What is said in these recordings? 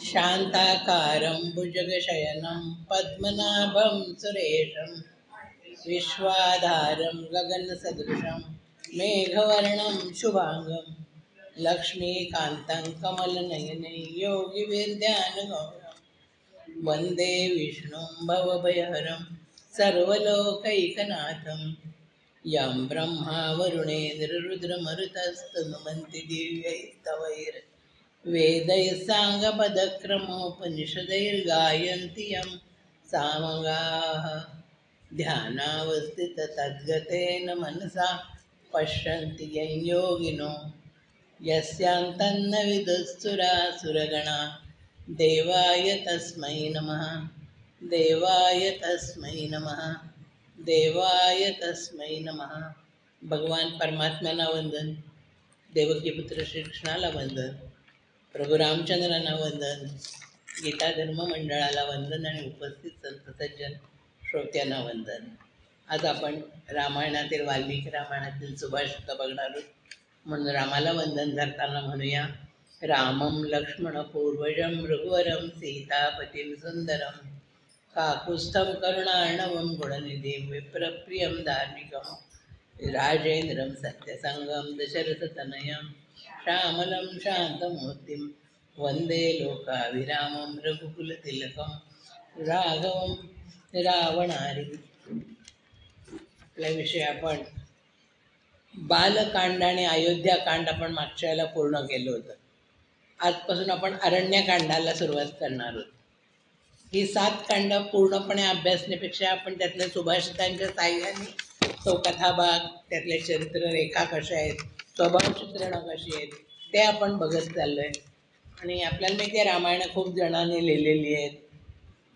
शान्ताकारं भुजगशयनं पद्मनाभं सुरेशं विश्वाधारं गगनसदृशं मेघवर्णं शुभांगं लक्ष्मीकान्तं कमलनयने योगिविद्यानुगौरं वन्दे विष्णुं भवभयहरं सर्वलोकैकनाथं यं ब्रह्मा वरुणेन्द्ररुद्रमरुतस्तनुमन्ति दिव्यैस्तवैर् वेदैः साङ्गपदक्रमोपनिषदैर्गायन्ति यं सामगाः ध्यानावस्थिततद्गतेन मनसा पश्यन्ति यं योगिनो यस्यान्तन्न विदुःसुरासुरगणा देवाय तस्मै नमः देवाय तस्मै नमः देवाय तस्मै नमः। भगवान परमात्म्याला वंदन, देवकीपुत्र श्रीकृष्णाला वंदन, प्रभू रामचंद्रांना वंदन, गीता धर्म मंडळाला वंदन आणि उपस्थित संत सज्जन श्रोत्यांना वंदन। आज आपण रामायणातील वाल्मिकी रामायणातील सुभाषित बघणार आहोत, म्हणून रामाला वंदन करताना म्हणूया, रामं लक्ष्मण पूर्वजं रघुवरं सीतापतिं सुंदरं काकुत्स्थं करुणार्णवं गुणनिधिं विप्रप्रियं धार्मिकं राजेन्द्रं सत्यसंगं दशरथतनयं श्यामलं शान्तमूर्तिं वन्दे लोकाभिरामं रघुकुलतिलकं राघवं रावणारी। आपल्याविषयी आपण बालकांड आणि अयोध्याकांड आपण मागच्या वेळेला पूर्ण केलं होतं। आजपासून आपण अरण्यकांडाला सुरुवात करणार आहोत। ही 7 कांड पूर्णपणे अभ्यासण्यापेक्षा आपण त्यातल्या सुभाषितांच्या साह्याने तो कथाभाग, त्यातले चरित्ररेखा कशा आहेत, स्वभावचित्रणं कशी आहेत ते आपण बघत चाललो आहे। आणि आपल्याला माहिती आहे, रामायणं खूप जणांनी लिहिलेली आहेत।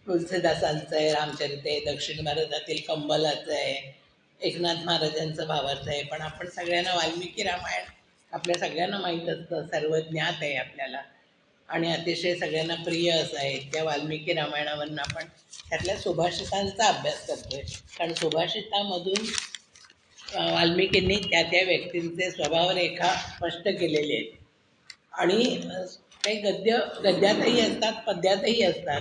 तुलसीदासांचं आहे, रामचरित आहे, दक्षिण भारतातील कंबलाचं आहे, एकनाथ महाराजांचं भावार्थ आहे। पण आपण सगळ्यांना वाल्मिकी रामायण आपल्या सगळ्यांना माहीत असतं, सर्व ज्ञात आहे आपल्याला आणि अतिशय सगळ्यांना प्रिय असं आहे। त्या वाल्मिकी रामायणावरून आपण त्यातल्या सुभाषितांचा अभ्यास करतो आहे, कारण सुभाषितामधून वाल्मिकींनी त्या त्या व्यक्तींचे स्वभावरेखा स्पष्ट केलेले आहेत। आणि काही गद्यातही असतात, पद्यातही असतात।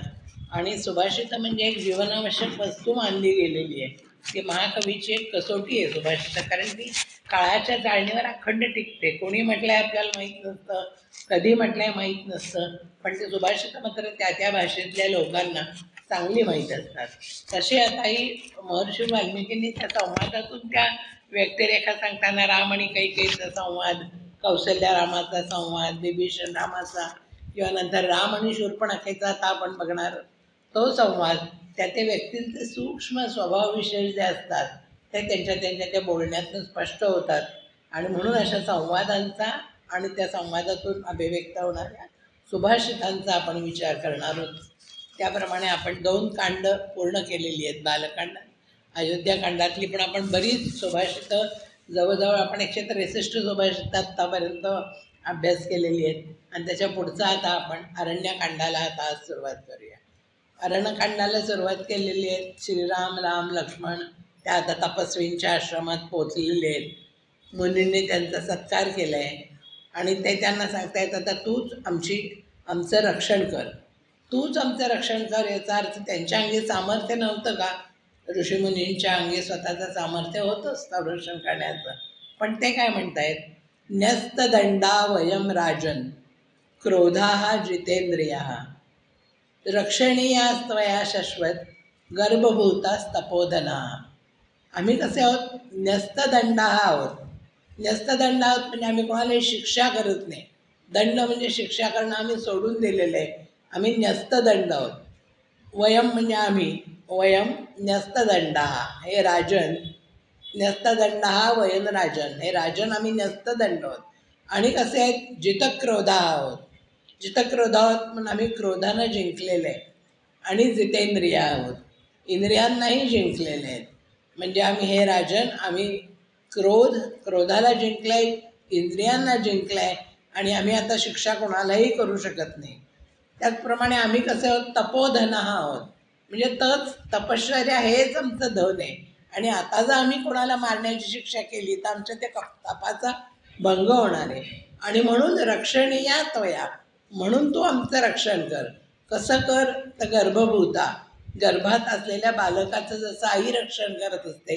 आणि सुभाषित म्हणजे एक जीवनावश्यक वस्तू मानली गेलेली आहे। ती महाकवीची एक कसोटी आहे सुभाषित, कारण ती काळाच्या चाळणीवर अखंड टिकते। कोणी म्हटलंय आपल्याला माहीत नसतं, कधी म्हटलंय माहीत नसतं, पण ते सुभाषित मात्र त्या त्या भाषेतल्या लोकांना चांगली माहीत असतात। तसे आताही महर्षी वाल्मिकींनी त्या संवादातून त्या व्यक्तिरेखा सांगताना राम आणि कैकेयीचा संवाद, कौशल्या रामाचा संवाद, विभीषण रामाचा, किंवा नंतर राम आणि शूर्पणखेचा आता आपण बघणार तो संवाद, त्या त्या व्यक्तींचे सूक्ष्म स्वभावविशेष जे असतात ते त्यांच्या त्या बोलण्यातून स्पष्ट होतात। आणि म्हणून अशा संवादांचा आणि त्या संवादातून अभिव्यक्त होणाऱ्या सुभाषितांचा आपण विचार करणार आहोत। त्याप्रमाणे आपण 2 कांड पूर्ण केलेली आहेत, बालकांड अयोध्याकांडातली। पण आपण बरीच सुभाषितं जवळजवळ आपण 163 सुभाषितं आत्तापर्यंत अभ्यास केलेली आहेत। आणि त्याच्या पुढचा आता आपण अरण्यकांडाला आता आज सुरुवात करूया। अरण्यकांडाला सुरुवात केलेली आहे, श्रीराम राम लक्ष्मण त्या आता तपस्वींच्या आश्रमात पोचलेले आहेत। मुनींनी त्यांचा सत्कार केला आहे आणि ते त्यांना सांगतायत, आता तूच आमचं रक्षण कर, तूच आमचं रक्षण कर। याचा अर्थ त्यांच्या अंगी सामर्थ्य नव्हतं का? ऋषीमुनींच्या अंगी स्वतःचं सामर्थ्य होतं संरक्षण करण्याचं, पण ते काय म्हणतायत, न्यस्तदंडा वयम राजन क्रोधाः जितेंद्रियाः रक्षणीयास्त्वया शश्वत गर्भभूतास्तपोधनाः। आम्ही कसे आहोत? न्यस्तदंडा आहोत। न्यस्तदंड आहोत म्हणजे आम्ही कोणालाही शिक्षा करत नाही। दंड म्हणजे शिक्षा करणं आम्ही सोडून दिलेलं आहे, आम्ही न्यस्तदंड आहोत। वयम म्हणजे आम्ही, वयम न्यस्तदंडा हे राजन, न्यस्तदंड वयन राजन हे राजन, आम्ही न्यस्तदंड आहोत। आणि कसे आहेत? जितक्रोधा आहोत, जितक्रोधा आहोत म्हणून आम्ही क्रोधानं जिंकलेले आहे। आणि जितेंद्रिय आहोत, इंद्रियांनाही जिंकलेले आहेत। म्हणजे आम्ही हे राजन, आम्ही क्रोधाला जिंकलाय, इंद्रियांना जिंकलाय, आणि आम्ही आता शिक्षा कोणालाही करू शकत नाही। त्याचप्रमाणे आम्ही कसे आहोत? तपोधन आहोत, म्हणजे तपश्चर्या हेच आमचं धन आहे। आणि आता जर आम्ही कोणाला मारण्याची शिक्षा केली तर आमच्या त्या तपाचा भंग होणार आहे। आणि म्हणून रक्षणीया त्वया, म्हणून तू आमचं रक्षण कर. कसं कर तर गर्भात असलेल्या बालकाचं जसं आई रक्षण करत असते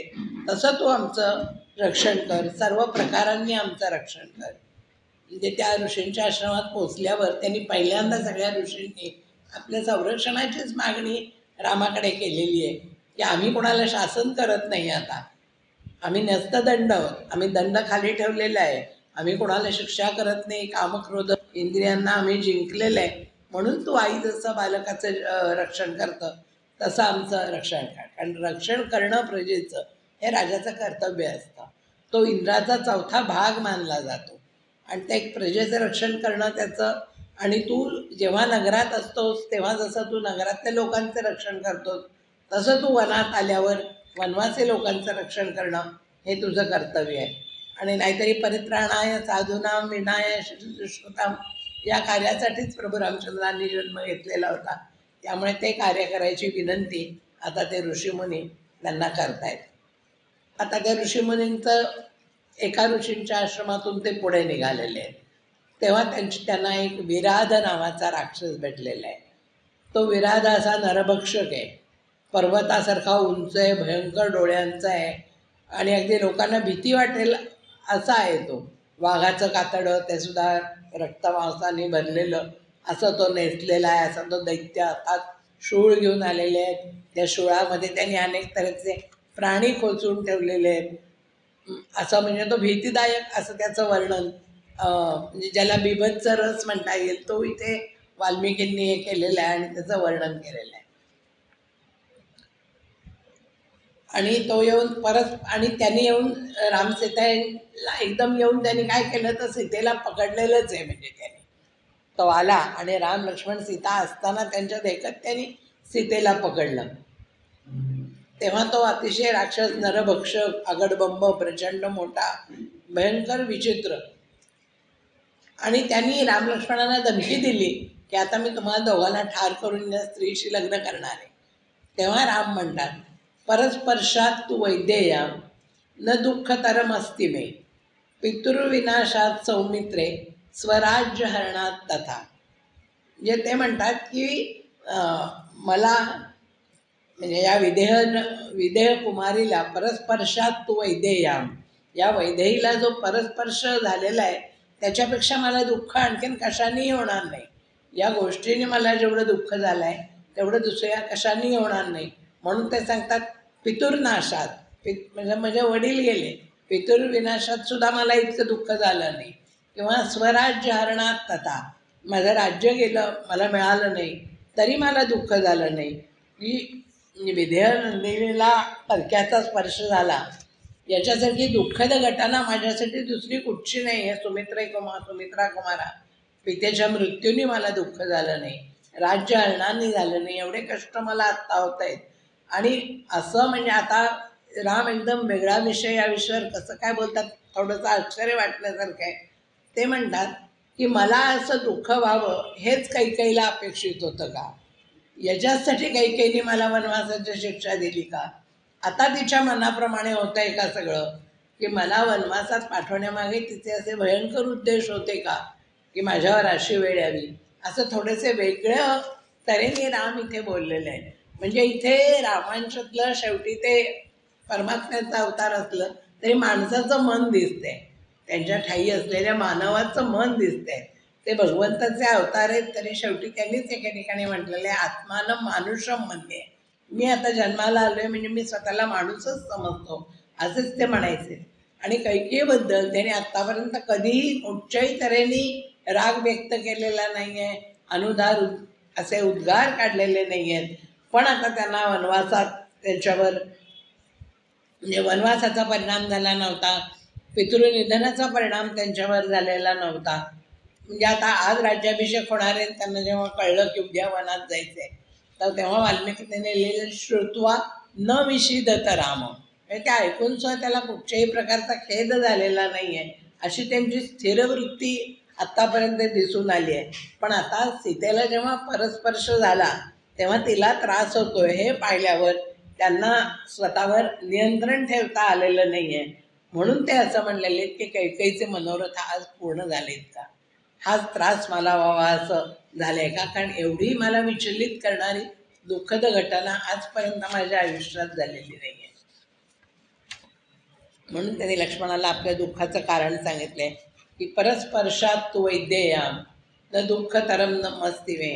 तसं तू आमचं रक्षण कर, सर्व प्रकारांनी आमचं रक्षण कर. म्हणजे त्या ऋषींच्या आश्रमात पोचल्यावर त्यांनी पहिल्यांदा सगळ्या ऋषींनी आपल्या संरक्षणाचीच मागणी रामाकडे केलेली आहे की आम्ही कोणाला शासन करत नाही, आता आम्ही न्यस्तदंड आहोत, आम्ही दंड खाली ठेवलेला आहे, आम्ही कोणाला शिक्षा करत नाही, कामक्रोध इंद्रियांना आम्ही जिंकलेलं आहे. म्हणून तू आई जसं बालकाचं रक्षण करतं तसं आमचं रक्षण कर. कारण रक्षण करणं प्रजेचं हे राजाचं कर्तव्य असतं. तो इंद्राचा चौथा भाग मानला जातो आणि ते एक प्रजेचं रक्षण करणं त्याचं. आणि तू जेव्हा नगरात असतोस तेव्हा जसं तू नगरातल्या लोकांचं रक्षण करतोस तसं तू वनात आल्यावर वनवासी लोकांचं रक्षण करणं हे तुझं कर्तव्य आहे. आणि नाहीतरी परित्राणाय साधूनाम विनाय दुष्कृताम या कार्यासाठीच प्रभू रामचंद्रांनी जन्म घेतलेला होता. त्यामुळे ते कार्य करायची विनंती आता ते ऋषीमुनी त्यांना करतायत. आता त्या ऋषीमुनींचं एका ऋषींच्या आश्रमातून ते पुढे निघालेले आहेत. तेव्हा त्यांना एक विराध नावाचा राक्षस भेटलेला आहे. तो विराध असा नरभक्षक आहे, पर्वतासारखा उंच आहे, भयंकर डोळ्यांचा आहे आणि अगदी लोकांना भीती वाटेल असा आहे तो. वाघाचं कातडं ते सुद्धा रक्तमांसाने भरलेलं असं तो नेसलेला आहे. असा तो दैत्य हातात शूळ घेऊन आलेले आहेत. त्या शूळामध्ये त्यांनी अनेक तऱ्हेचे प्राणी खोचून ठेवलेले आहेत. असं म्हणजे तो भीतीदायक असं त्याचं वर्णन, म्हणजे ज्याला बिभत्स रस म्हणता येईल तो इथे वाल्मिकींनी हे केलेलं आहे आणि त्याचं वर्णन केलेलं आहे. आणि तो येऊन परत आणि त्यांनी येऊन रामसीतेला एकदम येऊन त्यांनी काय केलं तर सीतेला पकडलेलंच आहे. म्हणजे त्यांनी तो आला आणि राम लक्ष्मण सीता असताना त्यांच्या देखत त्यांनी सीतेला पकडलं. तेव्हा तो अतिशय राक्षस नरभक्षक आगडबंब प्रचंड मोठा भयंकर विचित्र. आणि त्यांनी राम लक्ष्मणांना धमकी दिली की आता मी तुम्हाला दोघांना ठार करून या स्त्रीशी लग्न करणार आहे. तेव्हा राम म्हणतात परस्पर्शात तू वैद्यया न दुःखतरम अस्ति मे पितृविनाशात सौमित्रे स्वराज्य हरणात तथा. म्हणजे ते म्हणतात की मला म्हणजे या विदेह कुमारीला परस्पर्शात तू वैदेयाम, या वैदेहीला जो परस्पर्श झालेला आहे त्याच्यापेक्षा मला दुःख आणखीन कशानेही होणार नाही. या गोष्टीने मला जेवढं दुःख झालं आहे तेवढं दुसऱ्या कशानेही होणार नाही. म्हणून ते सांगतात पितुर्नाशात, म्हणजे वडील गेले, पितुर्विनाशात सुद्धा मला इतकं दुःख झालं नाही. किंवा स्वराज्य हरणात तथा, माझं राज्य गेलं, मला मिळालं नाही तरी मला दुःख झालं नाही. की विदेह नंदिनीला परक्याचा स्पर्श झाला याच्यासारखी दुःखद घटना माझ्यासाठी दुसरी कुठची नाही आहे. सुमित्रा कुमारा पितेच्या मृत्यूने मला दुःख झालं नाही, राज्य हरणाने झालं नाही. एवढे कष्ट मला आत्ता होत आहेत. आणि असं म्हणजे आता राम एकदम वेगळा विषय या विषयावर कसं काय बोलतात, थोडंसं आश्चर्य वाटण्यासारखं आहे. ते म्हणतात की मला असं दुःख व्हावं हेच कैकेयीला अपेक्षित होतं का? याच्यासाठी कैकेयीने मला वनवासाची शिक्षा दिली का? आता तिच्या मनाप्रमाणे होतं आहे का सगळं? की मला वनवासात पाठवण्यामागे तिचे असे भयंकर उद्देश होते का की माझ्यावर अशी वेळ यावी? असं थोडेसे वेगळं तऱ्हेने राम इथे बोललेले आहे. म्हणजे इथे रामांच्यातलं शेवटी ते परमात्म्याचा अवतार असलं तरी माणसाचं मन दिसते, त्यांच्या ठायी असलेल्या मानवाचं मन दिसते. ते भगवंताचे अवतार आहेत तरी शेवटी त्यांनीच एका ठिकाणी म्हटलेलं आहे आत्मानं मानुषम म्हणणे, मी आता जन्माला आलो आहे म्हणजे मी स्वतःला माणूसच समजतो असंच ते म्हणायचे. आणि कैकेयीबद्दल त्याने आत्तापर्यंत कधीही कुठच्याही तऱ्हेने राग व्यक्त केलेला नाही आहे, अनुदार असे उद्गार काढलेले नाही आहेत. पण आता त्यांना वनवासात त्यांच्यावर म्हणजे वनवासाचा परिणाम झाला नव्हता, पितृनिधनाचा परिणाम त्यांच्यावर झालेला नव्हता. म्हणजे आता आज राज्याभिषेक होणार आहे, त्यांना जेव्हा कळलं की उद्या वनात जायचं आहे तर तेव्हा वाल्मिकी त्याने लिहिलेलं श्रुत्वा न विषीदत राम, म्हणजे ते ऐकून सुद्धा त्याला कुठच्याही प्रकारचा खेद झालेला नाही आहे. अशी त्यांची स्थिरवृत्ती आत्तापर्यंत दिसून आली आहे. पण आता सीतेला जेव्हा परस्पर्श झाला तेव्हा तिला त्रास होतोय हे पाहिल्यावर त्यांना स्वतःवर नियंत्रण ठेवता आलेलं नाही आहे. म्हणून ते असं म्हणलेले की कैकेयीचे मनोरथ आज पूर्ण झालेत का? हाच त्रास मला व्हावा असं झालं आहे का? कारण एवढी मला विचलित करणारी दुःखद घटना आजपर्यंत माझ्या आयुष्यात झालेली नाही आहे. म्हणून त्यांनी लक्ष्मणाला आपल्या दुःखाचं कारण सांगितलंय की परस्पर्शात तू वैद्ययाम न दुःखतरम न मस्तिवे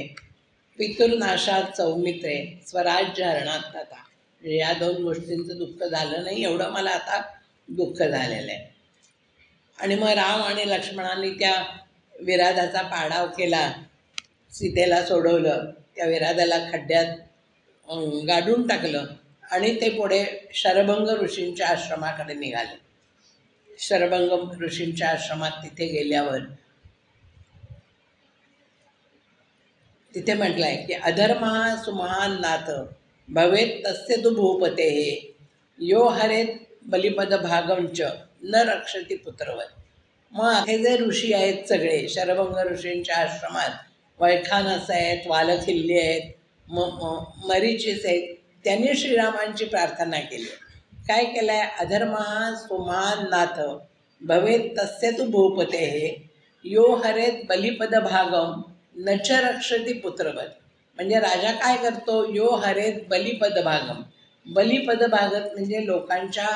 पितुर्नाशात सौमित्रे स्वराज्य हरणात तथा. म्हणजे या दोन गोष्टींचं दुःख झालं नाही एवढं मला आता दुःख झालेलं आहे. आणि मग राम आणि लक्ष्मणांनी त्या विराधाचा पाडाव केला, सीतेला सोडवलं, त्या विराधाला खड्ड्यात गाडून टाकलं आणि ते पुढे शरभंग ऋषींच्या आश्रमाकडे निघाले. शरभंग ऋषींच्या आश्रमात तिथे गेल्यावर तिथे म्हटलं आहे की अधर्मा सुमहान नाथ भवेत तस्य तु भूपते यो हरेत बलिपद भागंच न रक्षती पुत्रवत. मग हे जे ऋषी आहेत सगळे शरभंग ऋषींच्या आश्रमात वैखानस आहेत, वालखिल्य आहेत, मरीचीस आहेत, त्यांनी श्रीरामांची प्रार्थना केली. काय केलं आहे? अधर्मा सुमहान नाथ भवेत तस्य तु भूपते यो हरेत बलिपद भागम न च रक्षती पुत्रवत. म्हणजे राजा काय करतो? यो हरेत बलिपद भागम. बलिपद भागत म्हणजे लोकांच्या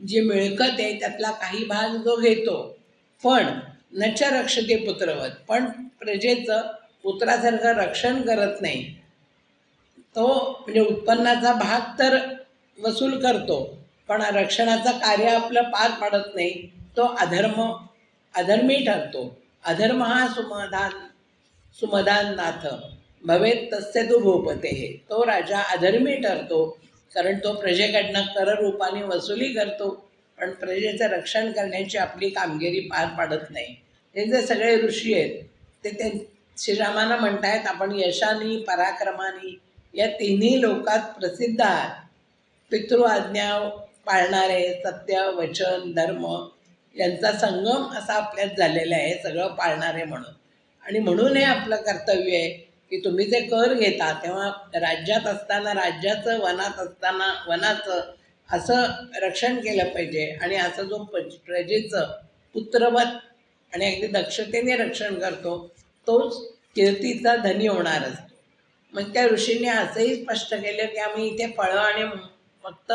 जी मिळकत आहे त्यातला काही भाग जो घेतो, पण न च रक्षते पुत्रवत, पण प्रजेचं पुत्रासारखं रक्षण करत नाही. तो म्हणजे उत्पन्नाचा भाग तर वसूल करतो पण रक्षणाचं कार्य आपलं पार पाडत नाही. तो अधर्मी ठरतो. अधर्म हा सुमदान नाथ भवेत तस्य तु भूपते. तो राजा अधर्मी ठरतो कारण तो प्रजेकडनं कररूपाने वसुली करतो पण प्रजेचं रक्षण करण्याची आपली कामगिरी पार पाडत नाही. हे जे सगळे ऋषी आहेत ते श्रीरामानं म्हणतायत आपण यशानी पराक्रमानी या तिन्ही लोकात प्रसिद्ध आहात. पितृ आज्ञा पाळणारे, सत्य वचन धर्म यांचा संगम असा आपल्यात झालेला आहे, सगळं पाळणारे म्हणून. आणि म्हणून हे आपलं कर्तव्य आहे की तुम्ही जे कर घेता तेव्हा राज्यात असताना राज्याचं, वनात असताना वनाचं असं रक्षण केलं पाहिजे. आणि असं जो प्रजेचं पुत्रवत आणि अगदी दक्षतेने रक्षण करतो तोच कीर्तीचा धनी होणार असतो. मग त्या ऋषींनी असंही स्पष्ट केलं की आम्ही इथे फळं आणि फक्त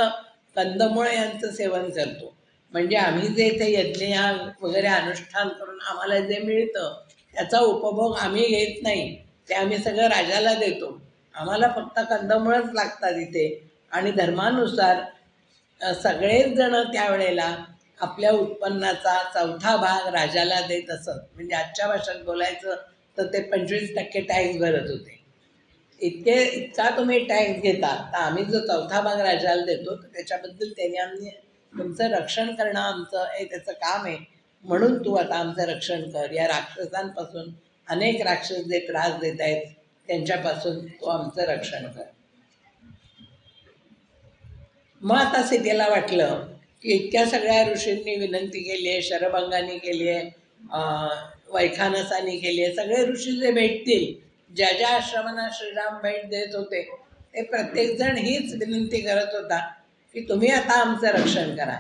कंदमुळं यांचं सेवन करतो. म्हणजे आम्ही जे इथे यज्ञ वगैरे अनुष्ठान करून आम्हाला जे मिळतं त्याचा उपभोग आम्ही घेत नाही, ते आम्ही सगळं राजाला देतो. आम्हाला फक्त कंदमुळंच लागतात इथे. आणि धर्मानुसार सगळेच जण त्यावेळेला आपल्या उत्पन्नाचा 4था भाग राजाला देत असत. म्हणजे आजच्या भाषेत बोलायचं तर ते 25% टॅक्स भरत होते. इतका तुम्ही टॅक्स घेता तर आम्ही जो 4था भाग राजाला देतो तर त्याच्याबद्दल त्यांनी आम्ही तुमचं रक्षण करणं आमचं हे त्याचं काम आहे, म्हणून तू आता आमचं रक्षण कर. या राक्षसांपासून अनेक राक्षस जे त्रास देत आहेत त्यांच्यापासून तू आमचं रक्षण कर. मग आता सीतेला वाटलं की इतक्या सगळ्या ऋषींनी विनंती केली आहे, शरभंगाने केली आहे, वैखानसाने केली आहे, सगळे ऋषी जे भेटतील, ज्या ज्या आश्रमांना श्रीराम भेट देत होते ते प्रत्येकजण हीच विनंती करत होता की तुम्ही आता आमचं रक्षण करा.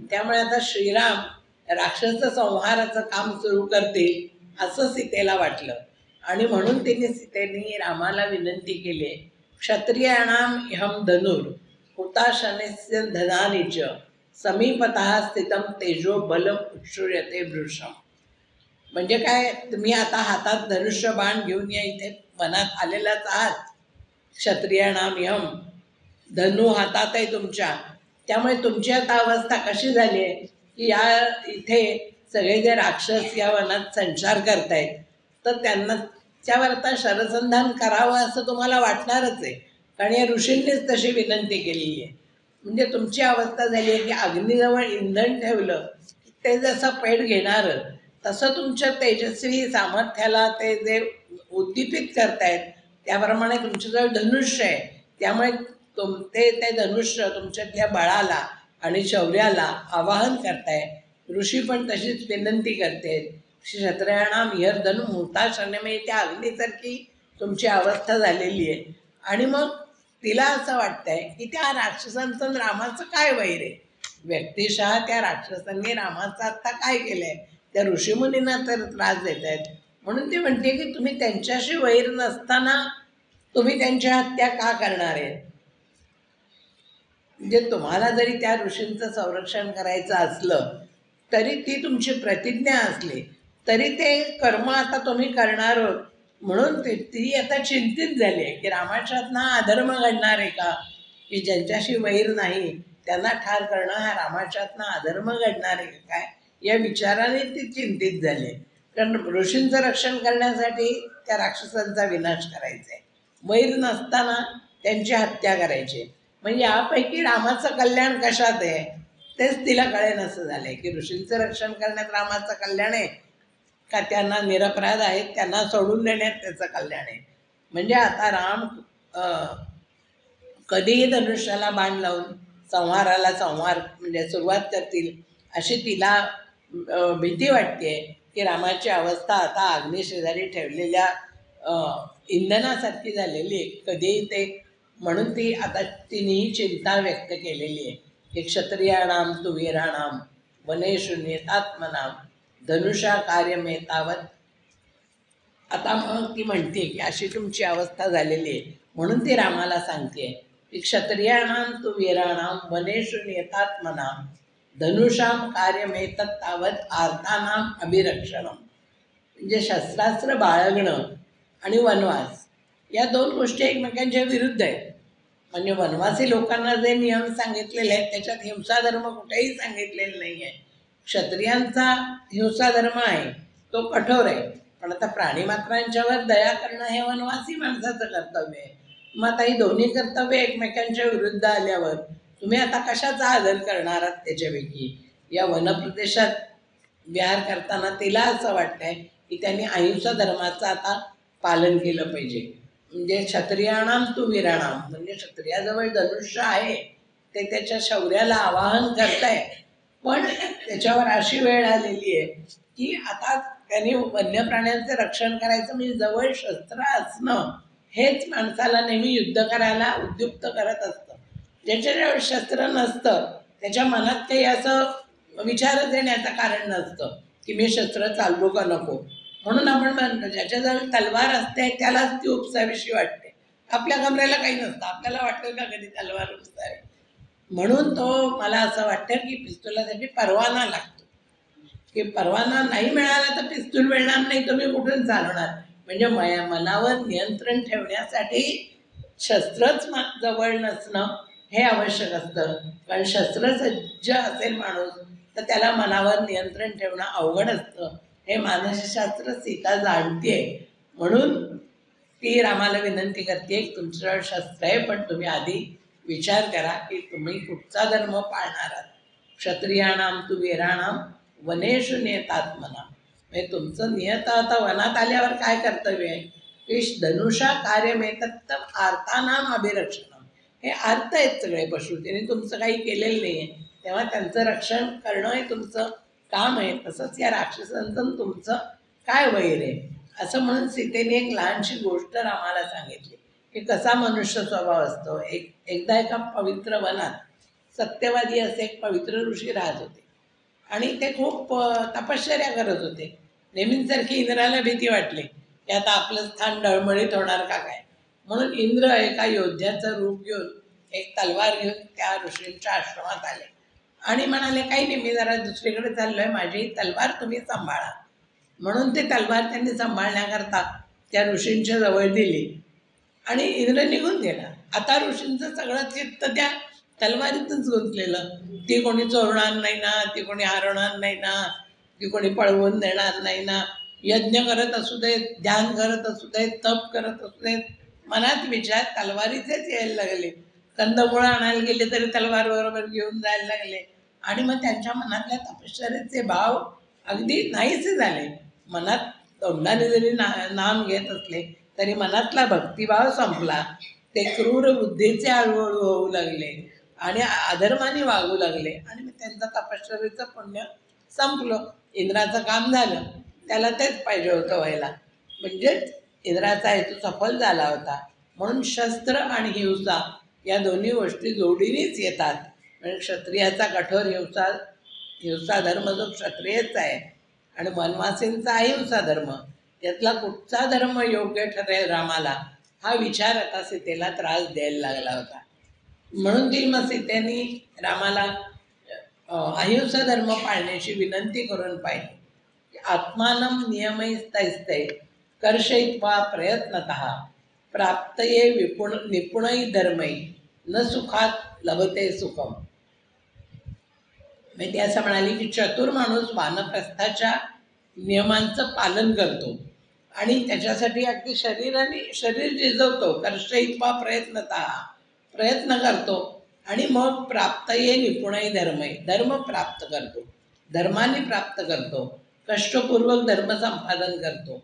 त्यामुळे आता श्रीराम राक्षस संहाराचं काम सुरू करतील असं सीतेला वाटलं. आणि म्हणून सीतेने रामाला विनंती केली, क्षत्रियाणाम इहम धनुर हुताशनस्य धनानिच समीपतः स्थितम तेजो बलम उच्छ्रूयते भृशम. म्हणजे काय, तुम्ही आता हातात धनुष्य बाण घेऊन या इथे वनात आलेलाच आहात. क्षत्रियाणाम इहम, धनु हातात आहे तुमच्या, त्यामुळे तुमची आता अवस्था कशी झाली आहे की या इथे सगळे जे राक्षस या वनात संचार करतायत तर त्यांना त्यावर आता शरसंधान करावं असं तुम्हाला वाटणारच आहे, कारण या ऋषींनीच तशी विनंती केलेली आहे. म्हणजे तुमची अवस्था झाली आहे की अग्नीजवळ इंधन ठेवलं ते जसं पेट घेणारं तसं तुमच्या तेजस्वी सामर्थ्याला ते जे उद्दीपित करतायत त्याप्रमाणे तुमच्याजवळ धनुष्य आहे. त्यामुळे ते धनुष्य तुमच्यातल्या बळाला आणि शौर्याला आवाहन करताय. ऋषी पण तशीच विनंती करते, क्षत्रियाणाम इह धनु हुताशनमे, त्या अग्नीसारखी तुमची अवस्था झालेली आहे. आणि मग तिला असं वाटतंय की त्या राक्षसांचं रामाचं काय वैर आहे. व्यक्तिशः त्या राक्षसांनी रामाचं आत्ता काय केलंय, त्या ऋषीमुनींना तर त्रास देत आहेत, म्हणून ती म्हणते की तुम्ही त्यांच्याशी वैर नसताना तुम्ही त्यांची हत्या का करणार आहे? म्हणजे तुम्हाला जरी त्या ऋषींचं संरक्षण करायचं असलं तरी ती तुमची प्रतिज्ञा असली तरी ते कर्म आता तुम्ही करणार आहोत म्हणून ती आता चिंतित झाली आहे की रामाच्यातनं हा अधर्म घडणार आहे का, की ज्यांच्याशी वैर नाही त्यांना ठार करणं हा रामाच्यातनं अधर्म घडणार आहे काय, या विचाराने ती चिंतित झाली. कारण ऋषींचं रक्षण करण्यासाठी त्या राक्षसांचा विनाश करायचा आहे, वैर नसताना त्यांची हत्या करायची. म्हणजे यापैकी रामाचं कल्याण कशात आहे तेच तिला कळेन असं झालंय की ऋषींचं रक्षण करण्यात रामाचं कल्याण आहे का त्यांना निरपराध आहेत त्यांना सोडून देण्यात त्याचं कल्याण आहे. म्हणजे आता राम कधीही धनुष्याला बाण लावून संहाराला संहार म्हणजे सुरुवात करतील अशी तिला भीती वाटते की रामाची अवस्था आता अग्निशेजारी ठेवलेल्या इंधनासारखी झालेली आहे. कधीही ते म्हणून ती आता तिनेही चिंता व्यक्त केलेली आहे की क्षत्रियाणाम तु वीराणाम वनेषु नियतात्मनाम धनुषा कार्यमेतावत. आता मग ती म्हणते की अशी तुमची अवस्था झालेली आहे म्हणून ती रामाला सांगते की क्षत्रियाणाम तु वीराणाम वनेषु नियतात्मनाम धनुषाम कार्यमेतत्तावत आर्तानाम अभिरक्षणम. म्हणजे शस्त्रास्त्र बाळगणं आणि वनवास या दोन गोष्टी एकमेकांच्या विरुद्ध आहेत. म्हणजे वनवासी लोकांना जे नियम सांगितलेले आहेत त्याच्यात हिंसाधर्म कुठेही सांगितलेला नाही आहे. क्षत्रियांचा हिंसाधर्म आहे तो कठोर आहे, पण आता प्राणीमात्रांच्यावर दया करणं हे वनवासी माणसाचं कर्तव्य आहे. मग आता ही दोन्ही कर्तव्य एकमेकांच्या विरुद्ध आल्यावर तुम्ही आता कशाचा आदर करणार आहात त्याच्यापैकी. या वनप्रदेशात विहार करताना तिला असं वाटतंय की त्यांनी अहिंसा धर्माचं आता पालन केलं पाहिजे. म्हणजे क्षत्रियाणाम तु वीराणाम म्हणजे क्षत्रियाजवळ धनुष्य आहे ते त्याच्या शौर्याला आवाहन करताय, पण त्याच्यावर अशी वेळ आलेली आहे की आता त्यांनी वन्य प्राण्यांचं रक्षण करायचं म्हणजे जवळ शस्त्र असणं हेच माणसाला नेहमी युद्ध करायला उद्युक्त करत असतं. ज्याच्याजवळ शस्त्र नसतं त्याच्या मनात काही असं विचारच येण्याचं कारण नसतं की मी शस्त्र चालवू का नको. म्हणून आपण म्हणतो ज्याच्याजवळ तलवार असते त्यालाच ती उपसावीशी वाटते. आपल्या कमरेला काही नसतं, आपल्याला वाटतं का कधी तलवार उपसावी. म्हणून तो मला असं वाटतं की पिस्तुलासाठी परवाना लागतो, की परवाना नाही मिळाला तर पिस्तूल मिळणार नाही, तुम्ही कुठून चालवणार. म्हणजे मनावर नियंत्रण ठेवण्यासाठी शस्त्रच जवळ नसणं हे आवश्यक असतं. कारण शस्त्रसज्ज असेल माणूस तर त्याला मनावर नियंत्रण ठेवणं अवघड असतं. हे मानसशास्त्र सीता जाणते. म्हणून ती रामाला विनंती करते की तुमच्याजवळ शस्त्र आहे पण तुम्ही आधी विचार करा की तुम्ही कुठचा धर्म पाळणार आहात. क्षत्रियाणाम तु वीराणाम वनेषु नियतात्मनाम. म्हणजे तुमचं नियत आता वनात आल्यावर काय कर्तव्य आहे की धनुषा कार्यमेतत्तम आर्तानाम अभिरक्षणम. हे अर्थ आहेत सगळे पशु, त्यांनी तुमचं काही केलेलं नाही आहे तेव्हा त्यांचं रक्षण करणं हे तुमचं काम आहे. तसंच या राक्षसांचं तुमचं काय वैर आहे असं म्हणून सीतेने एक लहानशी गोष्ट रामाला सांगितली की कसा मनुष्य स्वभाव असतो. एकदा एका पवित्र वनात सत्यवादी असे एक पवित्र ऋषी राहत होते आणि ते खूप तपश्चर्या करत होते. नेहमीसारखी इंद्राला भीती वाटली की आता आपलं स्थान डळमळीत होणार का काय. म्हणून इंद्र एका योद्ध्याचं रूप घेऊन एक तलवार घेऊन त्या ऋषींच्या आश्रमात आले आणि म्हणाले काही नाही मी जरा दुसरीकडे चाललो आहे, माझी तलवार तुम्ही सांभाळा. म्हणून ते तलवार त्यांनी सांभाळण्याकरता त्या ऋषींच्या जवळ दिली आणि इंद्र निघून गेला. आता ऋषींचं सगळं चित्त त्या तलवारीतच गुंतलेलं. ती कोणी चोरणार नाही ना, ती कोणी हरवणार नाही ना, ती कोणी पळवून देणार नाही ना. यज्ञ करत असू देत, ध्यान करत असू देत, तप करत असू देत, मनात विचार तलवारीचेच यायला लागले. कंदमुळं आणायला गेले तरी तलवार बरोबर घेऊन जायला लागले आणि मग त्यांच्या मनातल्या तपश्चर्याचे भाव अगदी नाहीसे झाले. मनात तोंडाने जरी नाम घेत असले तरी मनातला भक्तिभाव संपला. ते क्रूर बुद्धीचे हळूहळू होऊ लागले आणि अधर्माने वागू लागले आणि मग त्यांचं तपश्चर्याचं पुण्य संपलं. इंद्राचं काम झालं, त्याला तेच पाहिजे होतं व्हायला. म्हणजेच इंद्राचा हेतू सफल झाला होता. म्हणून शस्त्र आणि हिंसा या दोन्ही गोष्टी जोडीनेच येतात. म्हणजे क्षत्रियाचा कठोर हिंसा धर्म जो क्षत्रियच आहे आणि वनवासींचा अहिंसा धर्म त्यातला कुठचा धर्म योग्य ठरेल रामाला, हा विचार आता सीतेला त्रास द्यायला लागला होता. म्हणून ती मग सीतेने रामाला अहिंसा धर्म पाळण्याची विनंती करून पाहिली. आत्मानं नियमैस्तैस्ते कर्षयित्वा प्रयत्नतः प्राप्तये निपुणै धर्मै न सुखात लभते सुखम. म्हणजे ती असं म्हणाली की चतुर माणूस वानप्रस्थाच्या नियमांचं पालन करतो आणि त्याच्यासाठी अगदी शरीर झिजवतो. कर्षयित्वा प्रयत्नतः प्रयत्न करतो आणि मग प्राप्तये निपुणै धर्मै धर्म प्राप्त करतो, धर्माने प्राप्त करतो, कष्टपूर्वक धर्म संपादन करतो.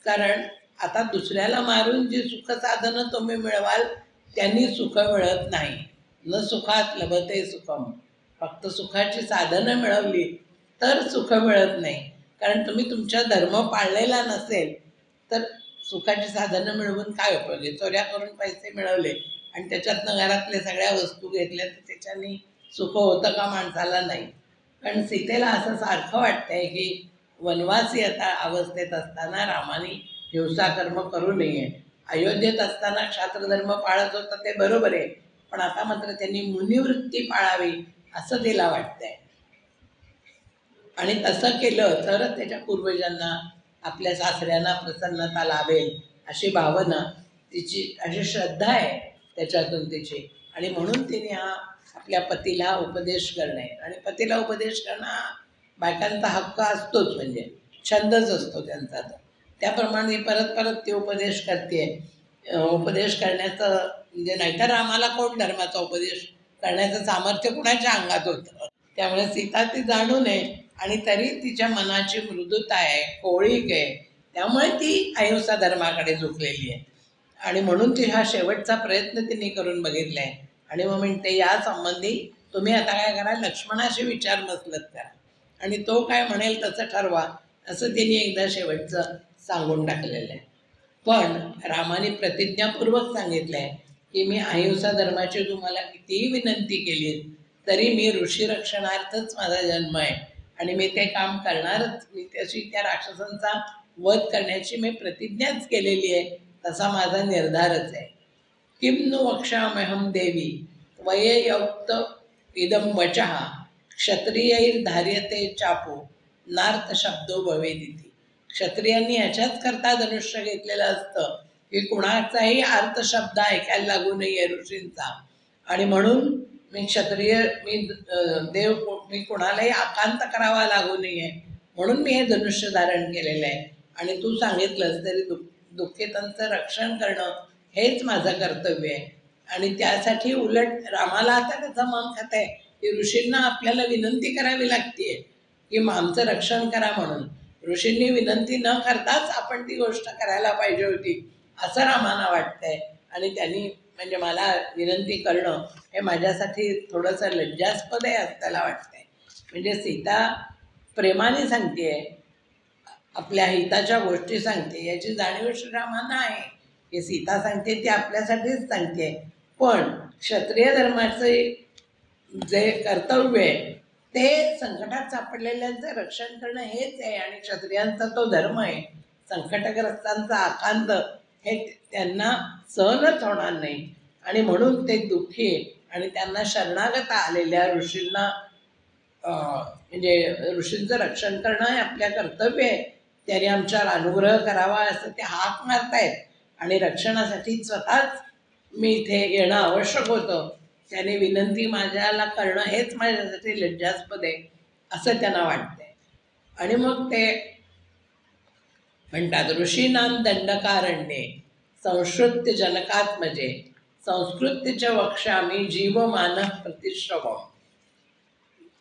कारण आता दुसऱ्याला मारून जी सुखसाधनं तुम्ही मिळवाल त्यांनी सुख मिळत नाही. न सुखात लभते सुखम. फक्त सुखाची साधनं मिळवली तर सुख मिळत नाही. कारण तुम्ही तुमचा धर्म पाळलेला नसेल तर सुखाची साधनं मिळवून काय उपयोग आहे. चोऱ्या करून पैसे मिळवले आणि त्याच्यातनं घरातल्या सगळ्या वस्तू घेतल्या तर त्याच्यानी सुख होतं का माणसाला? नाही. कारण सीतेला असं सारखं वाटतंय की वनवासी आता अवस्थेत असताना रामाने हिंसाकर्म करू नये. अयोध्येत असताना क्षात्रधर्म पाळत होता ते बरोबर आहे, पण आता मात्र त्यांनी मुनिवृत्ती पाळावी असं तिला वाटतंय. आणि तसं केलं तरच त्याच्या पूर्वजांना आपल्या सासऱ्यांना प्रसन्नता लाभेल अशी भावना तिची, अशी श्रद्धा आहे त्याच्यातून तिची. आणि म्हणून तिने हा आपल्या पतीला उपदेश करणे, आणि पतीला उपदेश करणं हा बायकांचा हक्क असतोच, म्हणजे छंदच असतो त्यांचा. तर त्याप्रमाणे परत परत ती उपदेश करते. उपदेश करण्याचं म्हणजे नाहीतर रामाला कोण धर्माचा उपदेश करण्याचं सामर्थ्य कुणाच्या अंगात होतं. त्यामुळे सीता ती जाणू नये आणि तरी तिच्या मनाची मृदुता आहे, कोळीक आहे, त्यामुळे ती अहिंसा धर्माकडे झुकलेली आहे. आणि म्हणून ती हा शेवटचा प्रयत्न तिने करून बघितला आहे. आणि मग म्हणते या संबंधी तुम्ही आता काय करा, लक्ष्मणाशी विचार मसलत करा आणि तो काय म्हणेल तसं ठरवा, असं तिने एकदा शेवटचं सांगून टाकलेलं आहे. पण रामाने प्रतिज्ञापूर्वक सांगितलं आहे की मी अहिंसा धर्माची तुम्हाला कितीही विनंती केली तरी मी ऋषी रक्षणार्थच माझा जन्म आहे आणि मी ते काम करणारच. मी त्याची त्या राक्षसांचा वध करण्याची मी प्रतिज्ञाच केलेली आहे, तसा माझा निर्धारच आहे. किम नु वक्षाम्यहं देवी त्वयेयोक्त इदं वचः क्षत्रियैर्धार्यते चापो नार्थ शब्दो भवेदिति. क्षत्रियांनी याच्याच करता धनुष्य घेतलेलं असतं की कुणाचाही अर्थशब्द ऐकायला लागू नये ऋषींचा. आणि म्हणून मी क्षत्रिय, मी कुणालाही आकांत करावा लागू नये म्हणून मी हे धनुष्य धारण केलेलं आहे. आणि तू सांगितलंस तरी दुःखितांचं रक्षण करणं हेच माझं कर्तव्य आहे. आणि त्यासाठी उलट रामाला आता त्याचं मन खात आहे की ऋषींना आपल्याला विनंती करावी लागते की आमचं रक्षण करा म्हणून. ऋषींनी विनंती न करताच आपण ती गोष्ट करायला पाहिजे होती असं रामाना वाटतंय. आणि त्यांनी म्हणजे मला विनंती करणं हे माझ्यासाठी थोडंसं लज्जास्पद आहे असं त्याला वाटतंय. म्हणजे सीता प्रेमाने सांगते, आपल्या हिताच्या गोष्टी सांगते, याची जाणीव श्रीरामांना आहे की सीता सांगते ती आपल्यासाठीच सांगते. पण क्षत्रिय धर्माचे जे कर्तव्य आहे ते संकटात सापडलेल्यांचं रक्षण करणं हेच आहे. आणि क्षत्रियांचा तो धर्म आहे. संकटग्रस्तांचा आकांत हे त्यांना सहनच होणार नाही. आणि म्हणून ते दुःखी आणि त्यांना शरणागत आलेल्या ऋषींना म्हणजे ऋषींचं रक्षण करणं हे आपल्या कर्तव्य आहे. त्यांनी आमच्यावर अनुग्रह करावा असं ते हाक मारतायत आणि रक्षणासाठी स्वतःच मी इथे येणं आवश्यक होतं. त्याने विनंती माझ्याला करणं हेच माझ्यासाठी लज्जास्पद आहे असं त्यांना वाटतंय. आणि मग ते म्हणतात ऋषीनाम दंडकारण्ये संश्रुत्य जनकात्मजे संस्कृतीच्या वक्ष्यामी जीवमान प्रतिश्रवम.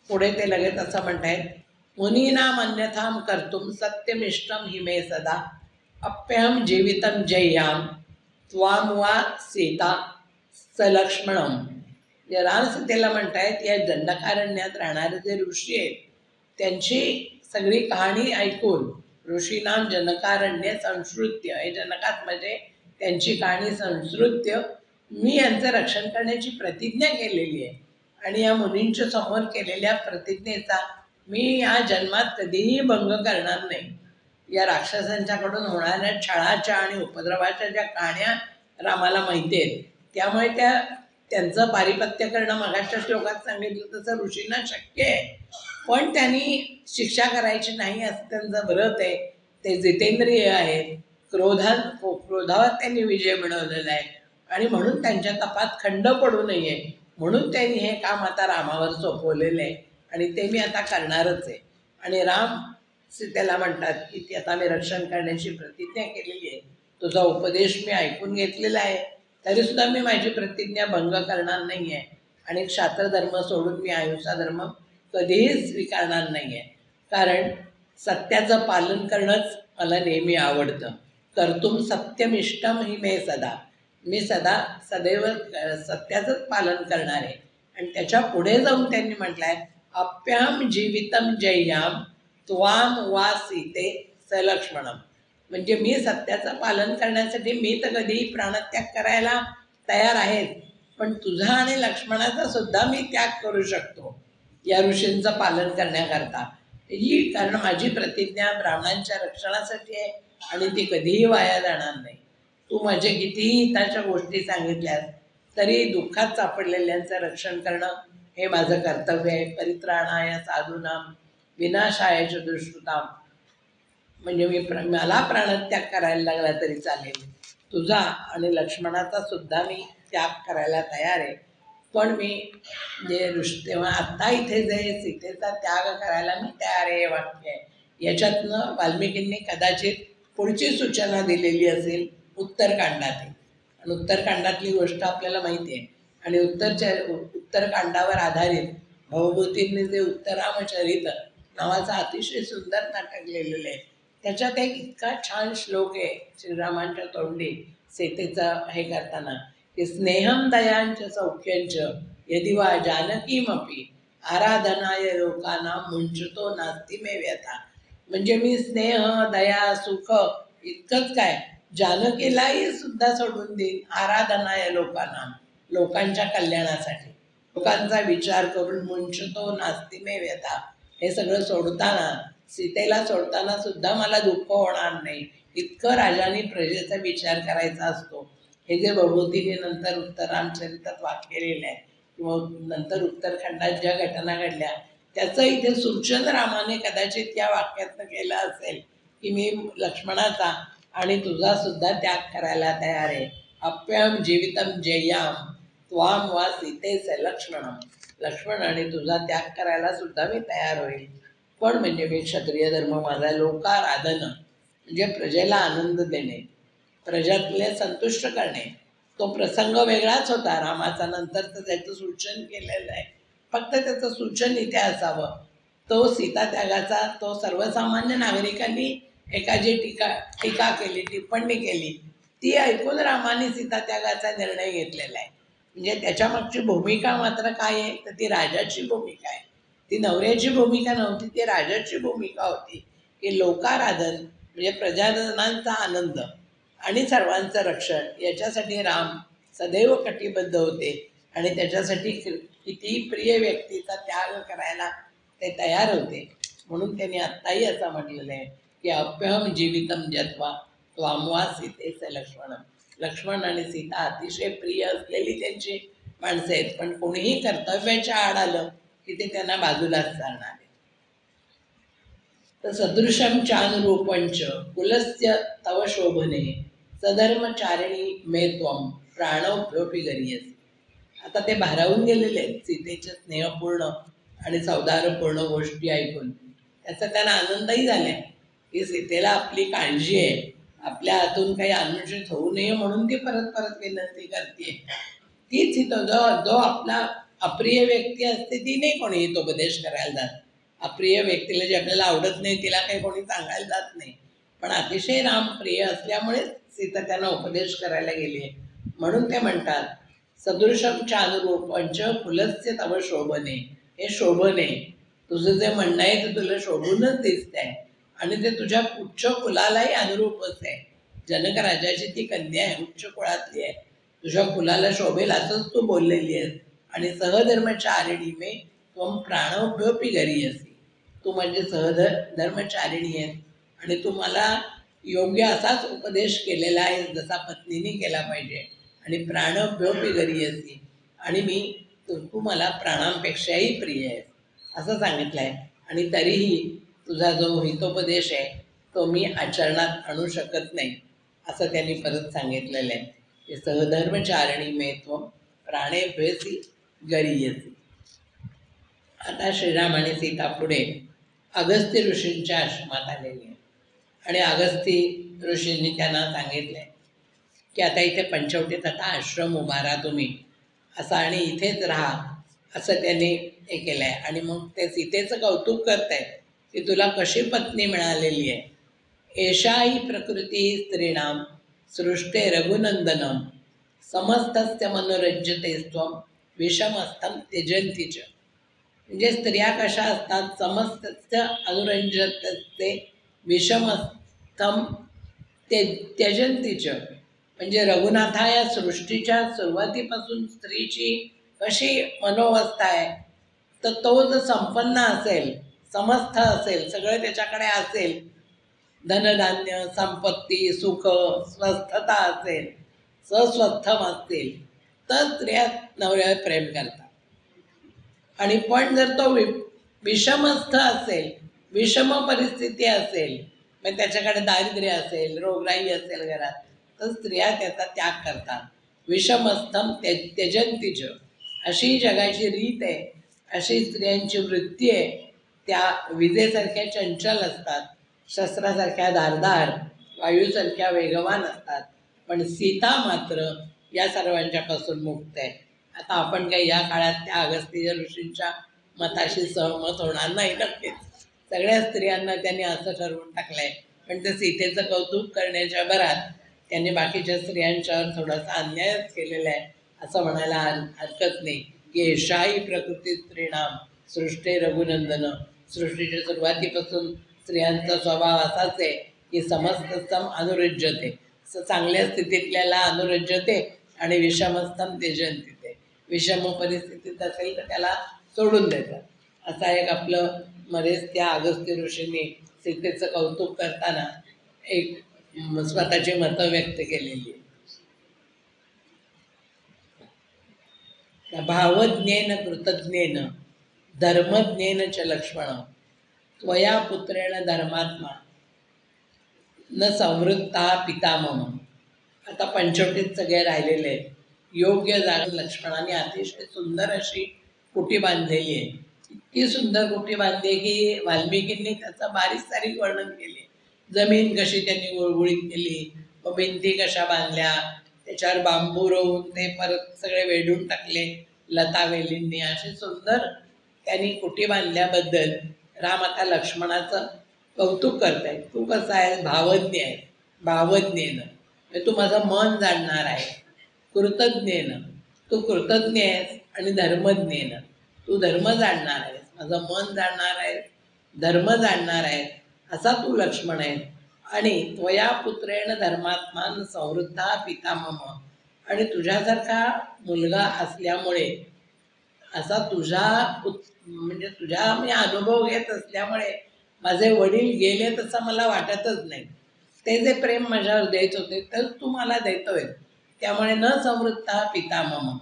पुढे ते लगेच असं म्हणतायत मुनीनाम अन्यथाम कर्तुम सत्यमिष्टम हिमे सदा अप्यहम जीवितम जय्याम त्वाम वा सीता सलक्ष्मणम. रामसीतेला म्हणतायत या दंडकारण्यात राहणारे जे ऋषी आहेत त्यांची सगळी कहाणी ऐकून ऋषीनाम जनकारण्य संस्कृत्य, हे जनकात म्हणजे त्यांची कहाणी संस्कृत्य, मी यांचं रक्षण करण्याची प्रतिज्ञा केलेली आहे. आणि या मुनींच्या समोर केलेल्या प्रतिज्ञेचा मी या जन्मात कधीही भंग करणार नाही. या राक्षसांच्याकडून होणाऱ्या छळाच्या आणि उपद्रवाच्या ज्या कहाण्या रामाला माहिती आहेत, त्यामुळे त्यांचं पारिपत्य करणं मगाच्या श्लोकात सांगितलं तसं ऋषींना शक्य आहे. पण त्यांनी शिक्षा करायची नाही असं त्यांचं व्रत आहे. ते जितेंद्रिय आहेत. क्रोधावर त्यांनी विजय मिळवलेला आहे आणि म्हणून त्यांच्या तपात खंड पडू नये म्हणून त्यांनी हे काम आता रामावर सोपवलेलं आहे आणि ते मी आता करणारच आहे. आणि राम सीतेला म्हणतात की ती आता मी रक्षण करण्याची प्रतिज्ञा केलेली आहे. तुझा उपदेश मी ऐकून घेतलेला आहे, तरीसुद्धा मी माझी प्रतिज्ञा भंग करणार नाही आहे आणि क्षात्रधर्म सोडून मी अहिंसा धर्म कधीही स्वीकारणार नाही आहे. कारण सत्याचं पालन करणंच मला नेहमी आवडतं. कर्तुम सत्यमिष्टम ही मे सदा. मी सदैव सत्याचंच पालन करणार आहे. आणि त्याच्या पुढे जाऊन त्यांनी म्हटलं आहे अप्यहम जीवितम जय्याम त्वाम वा सीते सलक्ष्मणम. म्हणजे मी सत्याचं पालन करण्यासाठी मी तर कधीही प्राणत्याग करायला तयार आहे, पण तुझा आणि लक्ष्मणाचा सुद्धा मी त्याग करू शकतो या ऋषींचं पालन करण्याकरता. ही कारण माझी प्रतिज्ञा ब्राह्मणांच्या रक्षणासाठी आहे आणि ती कधीही वाया जाणार नाही. तू माझे कितीही हिताच्या गोष्टी सांगितल्यास तरी दुःखात सापडलेल्यांचं रक्षण करणं हे माझं कर्तव्य आहे. परित्राणाय साधूनाम विनाशाय च दुष्कृताम. म्हणजे मला प्राणत्याग करायला लागला तरी चालेल, तुझा आणि लक्ष्मणाचा सुद्धा मी त्याग करायला तयार आहे. पण मी तेव्हा आत्ता इथे जे सीतेचा त्याग करायला मी तयार आहे हे वाक्य आहे. याच्यातनं वाल्मिकींनी कदाचित पुढची सूचना दिलेली असेल उत्तरकांडातील. आणि उत्तरकांडातली गोष्ट आपल्याला माहिती आहे. आणि उत्तरकांडावर आधारित भवभूतींनी जे उत्तरामचरित नावाचं अतिशय सुंदर नाटक लिहिलेलं आहे. त्याच्यात एक इतका छान श्लोक आहे श्रीरामांच्या तोंडी सीतेचा हे करताना की स्नेहम दयांच सौख्यंच यदि वा जानकीमपि आराधनाय लोकांना मुंचतो नास्ती मे व्यथा. म्हणजे मी स्नेह दया सुख इतकंच काय जानकीलाही सुद्धा सोडून देईन आराधनाय लोकांना, लोकांच्या कल्याणासाठी, लोकांचा विचार करून मुंचतो नास्ती मे व्यथा. हे सगळं सोडताना सीतेला सोडताना सुद्धा मला दुःख होणार नाही इतकं राजाने प्रजेचा विचार करायचा असतो. हे जे भवभूतीने नंतर उत्तरामचरितात वाक्य लिहिलं आहे किंवा नंतर उत्तरखंडात ज्या घटना घडल्या त्याचं इथे सूचन रामाने कदाचित या वाक्यातनं केलं असेल की मी लक्ष्मणाचा आणि तुझा सुद्धा त्याग करायला तयार आहे. अप्यम जीवितम जय्याम त्वाम वा सीतेस लक्ष्मणम. लक्ष्मण आणि तुझा त्याग करायला सुद्धा मी तयार होईल. पण म्हणजे मी क्षत्रिय धर्म माझा लोकाराधन म्हणजे प्रजेला आनंद देणे, प्रजातले संतुष्ट करणे. तो प्रसंग वेगळाच होता रामाचा. नंतर तर त्याचं सूचन केलेलं आहे. फक्त त्याचं सूचन इथे असावं. तो सीतात्यागाचा तो सर्वसामान्य नागरिकांनी एका जी टीका केली, टिप्पणी केली ती ऐकून रामाने सीतात्यागाचा निर्णय घेतलेला आहे. म्हणजे त्याच्यामागची भूमिका मात्र काय आहे तर ती राजाची भूमिका आहे. ती नवऱ्याची भूमिका नव्हती, ती राजाची भूमिका होती की लोकाराधन म्हणजे प्रजाजनांचा आनंद आणि सर्वांचं रक्षण याच्यासाठी राम सदैव कटिबद्ध होते आणि त्याच्यासाठी कितीही प्रिय व्यक्तीचा त्याग करायला ते तयार होते. म्हणून त्यांनी आत्ताही असं म्हटलेलं आहे की अप्यहम जीवितम जत्वा त्वामवा सीतेस लक्ष्मणम. लक्ष्मण आणि सीता अतिशय प्रिय असलेली त्यांची माणसं आहेत, पण कोणीही कर्तव्याच्या आड आलं की ते त्यांना बाजूलाच चालणार आहे. तर सदृशम चानुरूपंच कुलस्य तव शोभने सधर्मचारिणी मे त्वम प्राणोप्योपी गरीयसी. आता ते भारावून गेलेले आहेत सीतेच्या स्नेहपूर्ण आणि सौदार्यपूर्ण गोष्टी ऐकून. त्याचा त्यांना आनंदही झाला की सीतेला आपली काळजी आहे, आपल्या हातून काही अनुचित होऊ नये म्हणून ती परत परत विनंती करते. तीच ही जो आपला अप्रिय व्यक्ती असते ती नाही कोणी तो उपदेश करायला जात. अप्रिय व्यक्तीला जे आपल्याला आवडत नाही तिला काही कोणी सांगायला जात नाही. पण अतिशय रामप्रिय असल्यामुळे सीता त्यांना उपदेश करायला गेली आहे. म्हणून ते म्हणतात सदृशम चानुरूपंच फुलस्य तव शोभने. हे शोभने तुझं जे म्हणणं आहे ते तुला शोभूनच दिसतंय आणि ते तुझ्या उच्च कुलालाही अनुरूपच आहे. जनक राजाची ती कन्या आहे, उच्च कुळातली आहे, तुझ्या कुलाला शोभेल असंच तू बोललेली आहेस. आणि सहधर्मचारिणी मे त्वम प्राणोभ्योपी गरीयसी. तू म्हणजे सहधर्मचारिणी आहेस आणि तू मला योग्य असाच उपदेश केलेला आहे जसा पत्नीने केला पाहिजे. आणि प्राणभ्योपी गरीयसी, आणि मी तू मला प्राणांपेक्षाही प्रिय आहे असं सांगितलं आहे. आणि तरीही तुझा जो हितोपदेश आहे तो मी आचरणात आणू शकत नाही असं त्यांनी परत सांगितलेलं आहे की सहधर्मचारिणी मे त्वं प्राणेभ्यसी गरीयसी. आता श्रीराम आणि सीता पुढे अगस्त्य ऋषींच्या आश्रमात आलेली आहे. आणि अगस्ती ऋषींनी त्यांना सांगितलं आहे की आता इथे पंचवटीत आता आश्रम उभारा तुम्ही असा, आणि इथेच राहा असं त्यांनी हे केलं आहे. आणि मग ते सीतेचं कौतुक करत आहेत की तुला कशी पत्नी मिळालेली आहे. एषा ही प्रकृती स्त्रीणाम सृष्टे रघुनंदनम समस्तस्य मनोरंजते स्वम विषमस्थम त्यजंतीच. म्हणजे स्त्रिया कशा असतात, समस्त अनुरंजते विषमस्थम त्यजंतीच. म्हणजे रघुनाथा या सृष्टीच्या सुरुवातीपासून स्त्रीची कशी मनोवस्था आहे, तर तो जर संपन्न असेल, समस्त असेल, सगळं त्याच्याकडे असेल, धनधान्य संपत्ती सुख स्वस्थता असेल, सस्वस्थम असतील, तर स्त्रिया नवऱ्यावर प्रेम करतात. आणि पण जर तो विषमस्थ असेल, विषम परिस्थिती असेल, मग त्याच्याकडे दारिद्र्य असेल, रोगराई असेल घरात, तर स्त्रिया त्याचा त्याग करतात. विषमस्थम त्यजंतीच, अशी जगाची रीत आहे, अशी स्त्रियांची वृत्ती आहे. त्या विजेसारख्या चंचल असतात, शस्त्रासारख्या धारदार, वायूसारख्या वेगवान असतात, पण सीता मात्र या सर्वांच्यापासून मुक्त आहे. आता आपण काही या काळात त्या अगस्त्य ऋषींच्या मताशी सहमत होणार नाही नक्कीच. सगळ्या स्त्रियांना त्यांनी असं ठरवून टाकलं आहे. पण ते सीतेचं कौतुक करण्याच्या भरात त्यांनी बाकीच्या स्त्रियांच्यावर थोडासा अन्यायच केलेला आहे असं म्हणायला हरकत नाही. की एषाही प्रकृती स्त्रीणाम सृष्टे रघुनंदन. सृष्टीच्या सुरुवातीपासून स्त्रियांचा स्वभाव असाच आहे की समस्तम अनुरज्यते, चांगल्या स्थितीतल्याला अनुरज्यते आणि विषमस्तम त्यजंती. विषम परिस्थितीत असेल तर त्याला सोडून देतात. असा एक आपलं मध्येच त्या अगस्त्य ऋषींनी सीतेचं कौतुक करताना एक स्वतःची मतं व्यक्त केलेली आहे. भावज्ञेन कृतज्ञेन धर्मज्ञेन च लक्ष्मण त्वया पुत्रेण धर्मात्मा न संवृत्ता पिता मम. आता पंचवटीत सगळे राहिलेले आहेत. योग्य जागा लक्ष्मणाने अतिशय सुंदर अशी कुटी बांधलेली आहे. इतकी सुंदर कुटी बांधली आहे की वाल्मिकींनी त्याचं बारीक सारीक वर्णन केले. जमीन कशी त्यांनी गुळगुळीत केली, व भिंती कशा बांधल्या, त्याच्यावर बांबू रोवून ते परत सगळे वेढून टाकले लतावेलींनी. असे सुंदर त्यांनी कुटी बांधल्याबद्दल राम आता लक्ष्मणाचं कौतुक करतायत. तू कसा आहे, भावज्ञ आहे, भावज्ञेन तू माझं मन जाणणार आहे, कृतज्ञेन तू कृतज्ञ आहेस, आणि धर्मज्ञेन तू धर्म जाणणार आहेस, माझं मन जाणणार आहेस, धर्म जाणणार आहेस, असा तू लक्ष्मण आहेस. आणि त्वया पुत्रेण धर्मात्मान संवृद्धा पिता मम. आणि तुझ्यासारखा मुलगा असल्यामुळे, असा तुझा म्हणजे तुझा मी अनुभव घेत असल्यामुळे माझे वडील गेले तसं मला वाटतच नाही. ते जे प्रेम माझ्यावर देत होते तर तू मला देतोय, त्यामुळे न समृद्धा पिता मम,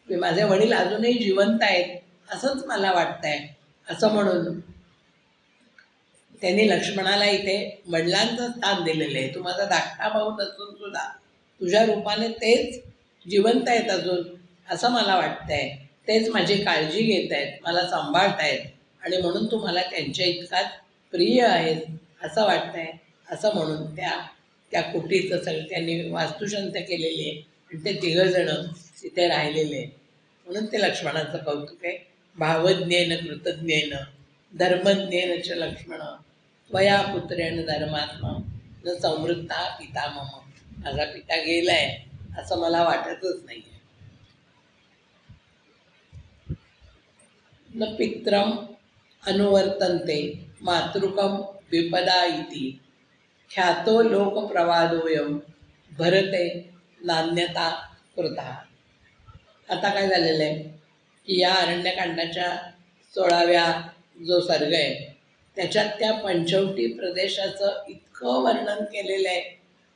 माझे वडील अजूनही जिवंत आहेत असंच मला वाटतंय. असं म्हणून त्यांनी लक्ष्मणाला इथे वडिलांचं स्थान दिलेलं आहे. तू माझा धाकटा भाऊ नसून सुद्धा तुझ्या रूपाने तेच जिवंत आहेत अजून असं मला वाटतंय. तेच माझी काळजी घेत आहेत, मला सांभाळतायत, आणि म्हणून तू मला त्यांच्या इतकाच प्रिय आहेस असं वाटतंय. असं म्हणून त्या कुटीचं सगळं त्यांनी वास्तुशांत केलेली आहे. आणि ते तिघंजणं तिथे राहिलेले आहेत. म्हणून ते लक्ष्मणाचं कौतुक आहे. भावज्ञेन कृतज्ञेन धर्मज्ञेन च लक्ष्मण त्वया पुत्रेण धर्मात्मा न समृद्धा पिता मम. माझा पिता गेलाय असं मला वाटतच नाही. न पित्रम अनुवर्तन्ते मातृकम विपदा इति ख्यातो लोकप्रवादोयम भरते नान्यता कृता. आता काय झालेलं आहे की या अरण्यकांडाच्या 16व्या जो सर्ग आहे त्याच्यात त्या पंचवटी प्रदेशाचं इतकं वर्णन केलेलं आहे,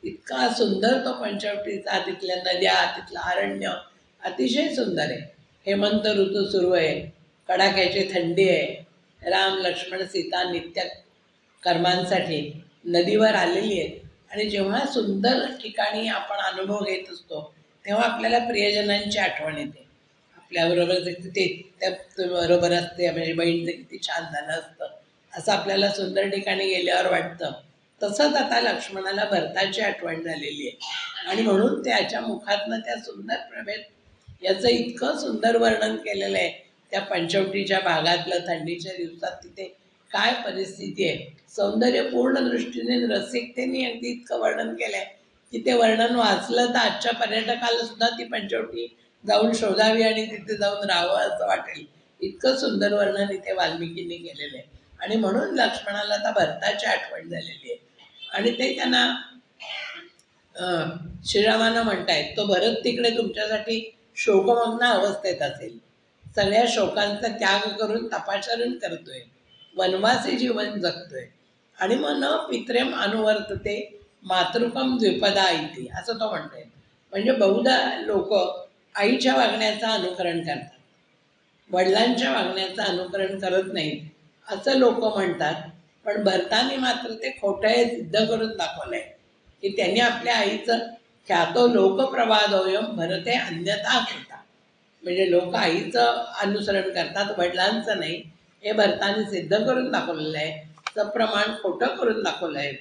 इतका सुंदर तो पंचवटीचा, तिथल्या नद्या, तिथलं अरण्य अतिशय सुंदर आहे. हेमंत ऋतू सुरू आहे, कडाक्याची थंडी आहे, राम लक्ष्मण सीता नित्य कर्मांसाठी नदीवर आलेली आहेत. आणि जेव्हा सुंदर ठिकाणी आपण अनुभव घेत असतो तेव्हा आपल्याला प्रियजनांची आठवण येते. आपल्याबरोबर ते त्या बरोबर असते, म्हणजे बहीण किती छान झालं असतं असं आपल्याला सुंदर ठिकाणी गेल्यावर वाटतं. तसंच आता लक्ष्मणाला भरताची आठवण झालेली आहे आणि म्हणून त्याच्या मुखातनं त्या सुंदर प्रभेद याचं इतकं सुंदर वर्णन केलेलं आहे. त्या पंचवटीच्या भागातलं थंडीच्या दिवसात तिथे काय परिस्थिती आहे, सौंदर्यपूर्ण दृष्टीने रसिकतेने अगदी इतकं वर्णन केलं आहे की ते वर्णन वाचलं तर आजच्या पर्यटकाला सुद्धा ती पंचवटी जाऊन शोधावी आणि तिथे जाऊन राहावं असं वाटेल. इतकं सुंदर वर्णन इथे वाल्मिकींनी केलेलं आहे आणि म्हणून लक्ष्मणाला आता भरताची आठवण झालेली आहे. आणि ते त्यांना श्रीरामानं म्हणतायत, तो भरत तिकडे तुमच्यासाठी शोकमग्न अवस्थेत असेल, सगळ्या शोकांचा त्याग करून तपाचरण करतोय, वनवासी जीवन जगतोय. आणि मग न पित्रेम अनुवर्तते मातृकम द्विपदा इति असं तो म्हणतोय. म्हणजे बहुधा लोक आईच्या वागण्याचं अनुकरण करतात, वडिलांच्या वागण्याचं अनुकरण करत नाहीत असं लोक म्हणतात. पण भरताने मात्र ते खोटं हे सिद्ध करून दाखवलंय की त्यांनी आपल्या आईचं ख्यातो लोकप्रवादोयम भरते अन्यथा कृता. म्हणजे लोक आईचं अनुसरण करतात, वडिलांचं नाही, हे भरताने सिद्ध करून दाखवलेलं आहे. प्रमाण खोटं करून दाखवलं आहे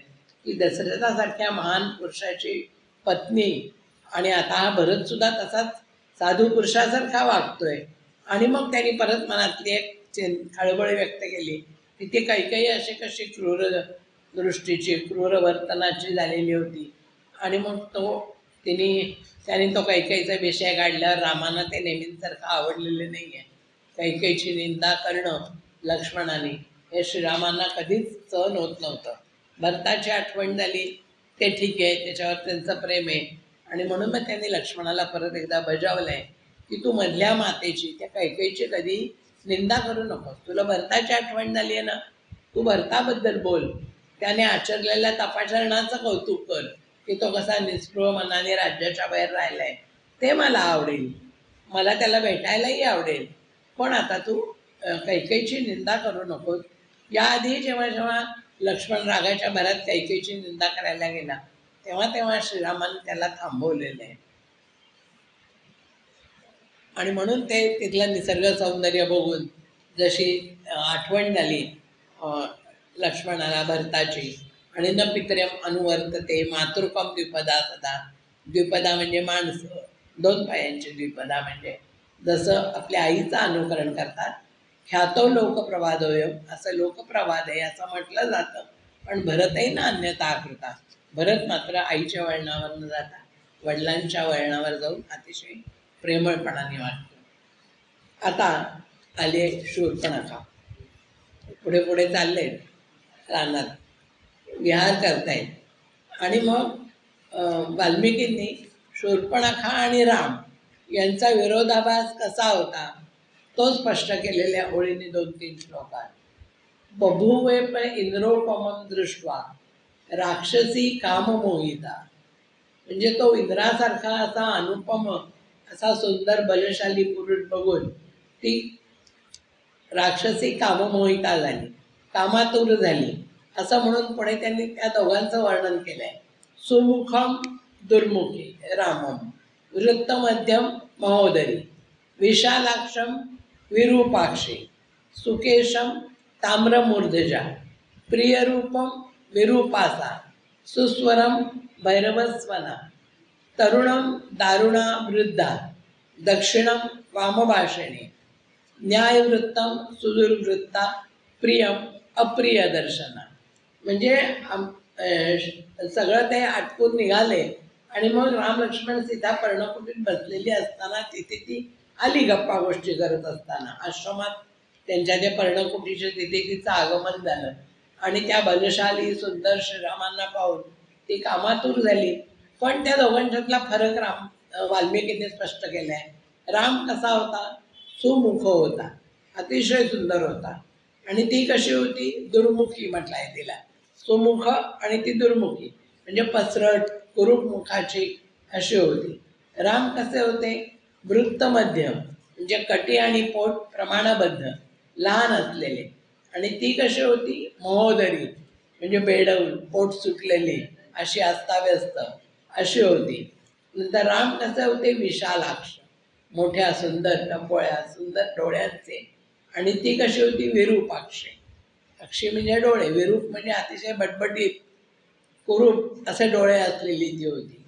की दशरथासारख्या महान पुरुषाची पत्नी, आणि आता हा भरतसुद्धा तसाच साधू पुरुषासारखा वागतोय. आणि मग त्यांनी परत मनातली एक खळबळ व्यक्त केली की ती काही अशी कशी क्रूर दृष्टीची, क्रूर वर्तनाची झालेली होती. आणि मग त्याने तो कैकेयीचा विषय काढल्यावर रामानं ते नेहमीसारखं आवडलेलं नाही आहे. कैकेयीची निंदा करणं लक्ष्मणाने हे श्रीरामांना कधीच सहन होत नव्हतं. भरताची आठवण झाली ते ठीक आहे, त्याच्यावर त्यांचं प्रेम आहे. आणि म्हणून मग त्यांनी लक्ष्मणाला परत एकदा बजावलं आहे की तू मधल्या मातेची, त्या कैकेयीची कधी निंदा करू नकोस. तुला भरताची आठवण झाली आहे ना, तू भरताबद्दल बोल, त्याने आचरलेल्या तपाचरणाचं कौतुक कर की तो कसा निष्ठुर मनाने राज्याच्या बाहेर राहिला आहे, ते मला आवडेल, मला त्याला भेटायलाही आवडेल. पण आता तू कैकेयीची निंदा करू नकोस. याआधी जेव्हा जेव्हा लक्ष्मण रागाच्या भरात कैकेयीची निंदा करायला गेला तेव्हा तेव्हा श्रीरामाने त्याला थांबवलेलं आहे. आणि म्हणून ते तिथलं निसर्ग सौंदर्य बघून जशी आठवण झाली लक्ष्मणाला भरताची, आणि न पित्रेम अनुवर्तते मातृकम द्विपदा सदा. द्विपदा म्हणजे माणसं, 2 पायांची. द्विपदा म्हणजे जसं आपल्या आईचं अनुकरण करतात. ख्यातो लोकप्रवादोयम, असं लोकप्रवाद आहे असं म्हटलं जातं. पण भरतही ना अन्यथा कृता. भरत मात्र आईच्या वळणावर न जाता वडिलांच्या वळणावर जाऊन अतिशय प्रेमळपणाने वागतो. आता आले शूर्पणखा. पुढे पुढे चालले रानात विहार करतायत. आणि मग वाल्मिकींनी शूर्पणखा आणि राम यांचा विरोधाभास कसा होता तो स्पष्ट केलेल्या ओळीने 2-3 श्लोकात. बभूवे इंद्रोपमं दृष्ट्वा राक्षसी काममोहिता. म्हणजे तो इंद्रासारखा असा अनुपम, असा सुंदर बलशाली पुरुष बघून ती राक्षसी काममोहिता झाली, कामातुर झाली. असं म्हणून पुढे त्यांनी त्या दोघांचं वर्णन केलंय. सुमुखम दुर्मुखी रामम, वृत्तमध्यम महोदरी, विशालाक्षम विरूपाक्षी, सुकेशम ताम्रमूर्धजा, प्रियरूपम विरूपासा, सुस्वरम भैरवस्वना, तरुणम दारुणा वृद्धा, दक्षिणम वामभाषिणी, न्यायवृत्तम सुदुर्वृत्ता, प्रियम अप्रिय दर्शना. म्हणजे सगळं ते आटपून निघाले. आणि मग राम लक्ष्मण सीता पर्णकुटीत बसलेली असताना तिथे ती आली गप्पा गोष्टी करत असताना. आश्रमात त्यांच्या त्या पर्णकुटीच्या तिथे तिचं आगमन झालं आणि त्या बलशाली सुंदर श्रीरामांना पाहून ती कामातूर झाली. पण त्या दोघांच्यातला फरक वाल्मिकीने स्पष्ट केलाय. राम कसा होता? सुमुख होता, अतिशय सुंदर होता. आणि ती कशी होती? दुर्मुखी म्हटलं आहे तिला. सुमुख आणि ती दुर्मुखी म्हणजे पसरट कुरूप मुखाची अशी होती. राम कसे होते? वृत्त मध्यम म्हणजे कटी आणि पोट प्रमाणबद्ध लहान असलेले. आणि ती कशी होती? महोदरी म्हणजे बेडवून पोट सुटलेली अशी अस्ताव्यस्त अशी होती. नंतर राम कसे होते? विशालाक्ष मोठ्या सुंदर टपोळ्या सुंदर डोळ्यांचे. आणि ती कशी होती? विरूपाक्षी. अक्षी म्हणजे डोळे, विरूप म्हणजे अतिशय बटबटीत कुरूप असे डोळे असलेली ती होती.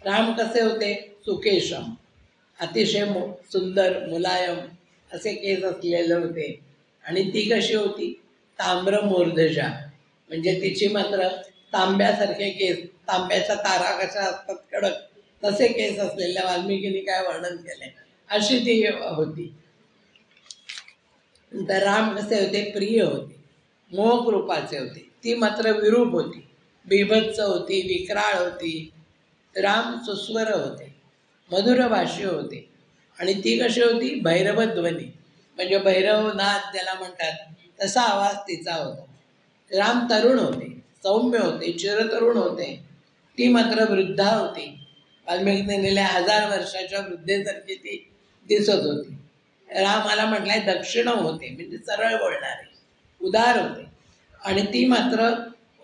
राम कसे होते? सुकेशम अतिशय सुंदर मुलायम असे केस असलेले होते. आणि ती कशी होती? ताम्र मूर्धजा म्हणजे तिची मात्र तांब्यासारखे केस, तांब्याच्या तारा कशा असतात कडक तसे केस असलेल्या वाल्मिकीने काय वर्णन केले अशी ती होती. तर राम कसे होते? प्रिय होते, मोहकृपाचे होते. ती मात्र विरूप होती, बिभत्स होती, विक्राळ होती. राम सुस्वर होते, मधुरभाषी होते. आणि ती कशी होती? भैरवध्वनी म्हणजे भैरवनाथ ज्याला म्हणतात तसा आवाज तिचा होता. राम तरुण होते, सौम्य होते, चिरतरुण होते. ती मात्र वृद्धा होती, वाल्मिकीने नेल्या 1000 वर्षाच्या वृद्धेसारखी ती दिसत होती. रामाला म्हटलंय दक्षिण होते म्हणजे सरळ बोलणारे, उदार होते. आणि ती मात्र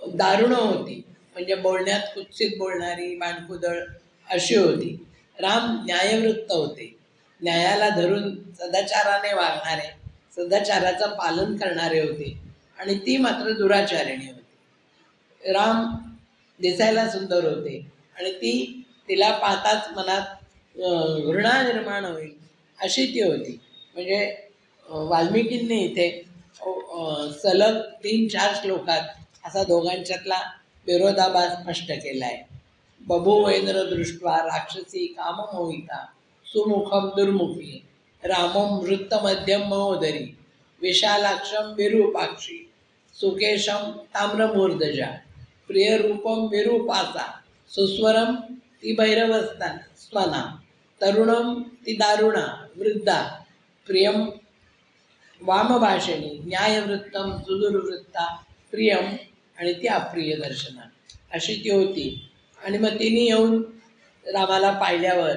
दारुण होती म्हणजे बोलण्यात कुत्सित बोलणारी, मानकुदळ अशी होती. राम न्यायवृत्त होते, न्यायाला धरून सदाचाराने वागणारे, सदाचाराचं पालन करणारे होते. आणि ती मात्र दुराचारिणी होती. राम दिसायला सुंदर होते आणि तिला पाहताच मनात घृणा निर्माण होईल अशी ती होती. म्हणजे वाल्मिकींनी इथे सलग 3-4 श्लोकात असा दोघांच्यातला विरोधाभास स्पष्ट केला आहे. बभूवेंद्र दृष्ट्वा राक्षसी काममोहिता सुमुखम दुर्मुखी रामम वृत्तमध्यम महोदरी विशालाक्षम विरूपाक्षी सुकेशम ताम्रमूर्धजा प्रियरूपम विरूपासा सुस्वरम ती भैरवस्थना तरुणम ती दारुणा वृद्धा प्रियम वामभाषिणी न्यायवृत्तम सुदुर्वृत्ता प्रियम आणि ती अप्रिय दर्शना अशी ती होती. आणि मग तिने येऊन रामाला पाहिल्यावर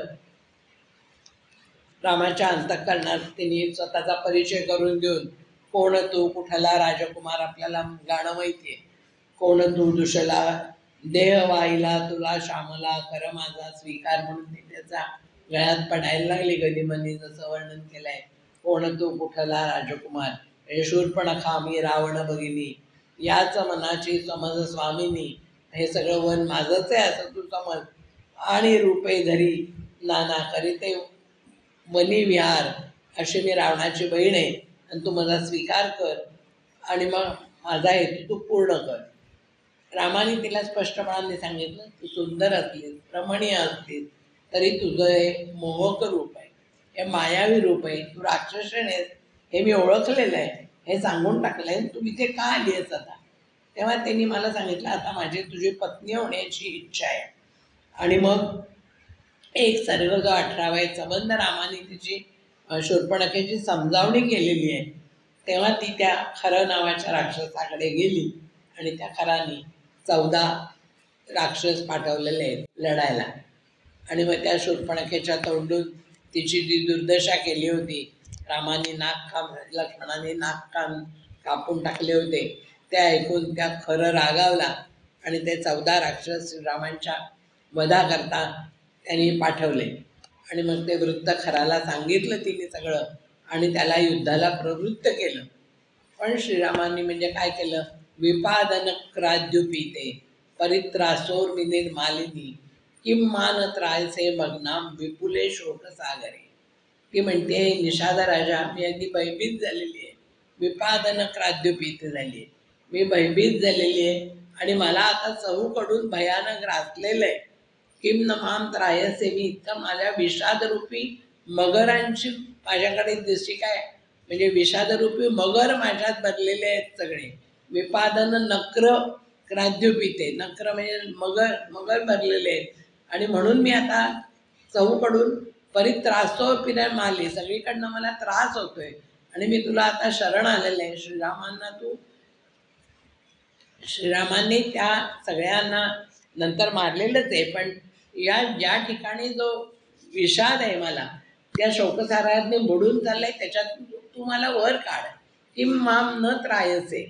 रामाच्या अंतःकरणात तिने स्वतःचा परिचय करून देऊन, कोण तू, कुठला राजकुमार, आपल्याला गाणं माहिती आहे, कोण तू दुशला देह वाहिला तुला श्यामला कर माझा स्वीकार म्हणून ती त्याचा गळ्यात पडायला लागली गदिमांनी जसं वर्णन केलं आहे. कोण तू, कुठला राजकुमार म्हणजे शूर्पणखा मी रावण भगिनी याच मनाची समज स्वामिनी, हे सगळं वन माझंच आहे असं तू समज. आणि रूपे धरी नाना करीते वनी विहार अशी मी रावणाची बहीण आहे आणि तू माझा स्वीकार कर आणि मग माझा हेतू तू पूर्ण कर. रामाने तिला स्पष्टपणाने सांगितलं, तू सुंदर असलीस, रमणीय असलीस तरी तुझं हे मोहक रूप आहे, हे मायावी रूप आहे, तू राक्षसीण आहेस हे मी ओळखलेलं आहे, हे सांगून टाकलं आहे. तू इथे का आली आहेस आता? तेव्हा त्यांनी मला सांगितलं, आता माझी तुझी पत्नी होण्याची इच्छा आहे. आणि मग एक सर्ग जो 18वा एक संबंध रामाने तिची शूर्पणखेची समजावणी केलेली आहे. तेव्हा ती त्या खर नावाच्या राक्षसाकडे गेली आणि त्या खराने 14 राक्षस पाठवलेले आहेत लढायला. आणि मग त्या शूर्पणखेच्या तोंडून तिची जी दुर्दशा केली होती, रामाने लक्ष्मणाने नाक कापून टाकले होते, ते ऐकून त्या खरं रागावला आणि ते 14 राक्षस रामांच्या वधाकरता त्यांनी पाठवले. आणि मग ते वृत्त खराला सांगितलं तिने सगळं आणि त्याला युद्धाला प्रवृत्त केलं. पण श्रीरामांनी म्हणजे काय केलं? विपादन क्राद्युपीते परित्रासोर्मिने मालिनी किम मानत्रायसे मग्नाम विपुले शोकसागरे. ती म्हणते, निषाद राजा, मी अगदी भयभीत झालेली आहे, विपादन क्राद्युपीत झाली आहे, मी भयभीत झालेली आहे आणि मला आता चहूकडून भयानक ग्रासलेलं आहे. किम न माम त्रायसे, मी इतकं माझ्या विषादरूपी मगरांची माझ्याकडे दिसती काय, म्हणजे विषादरूपी मगर माझ्यात भरलेले आहेत सगळे. विपादन नक्र क्राद्युपीते, नक्र म्हणजे मगर भरलेले आहेत आणि म्हणून मी आता चहूकडून परित्रासो पिण्या मारली, सगळीकडनं मला त्रास होतोय आणि मी तुला आता शरण आलेलं आहे. श्रीरामांनी त्या सगळ्यांना नंतर मारलेलंच आहे, पण या ज्या ठिकाणी जो विषाद आहे मला, त्या शोकसागराने बुडून चाललंय, त्याच्यात तू मला वर काढ. किम माम न त्रायसे,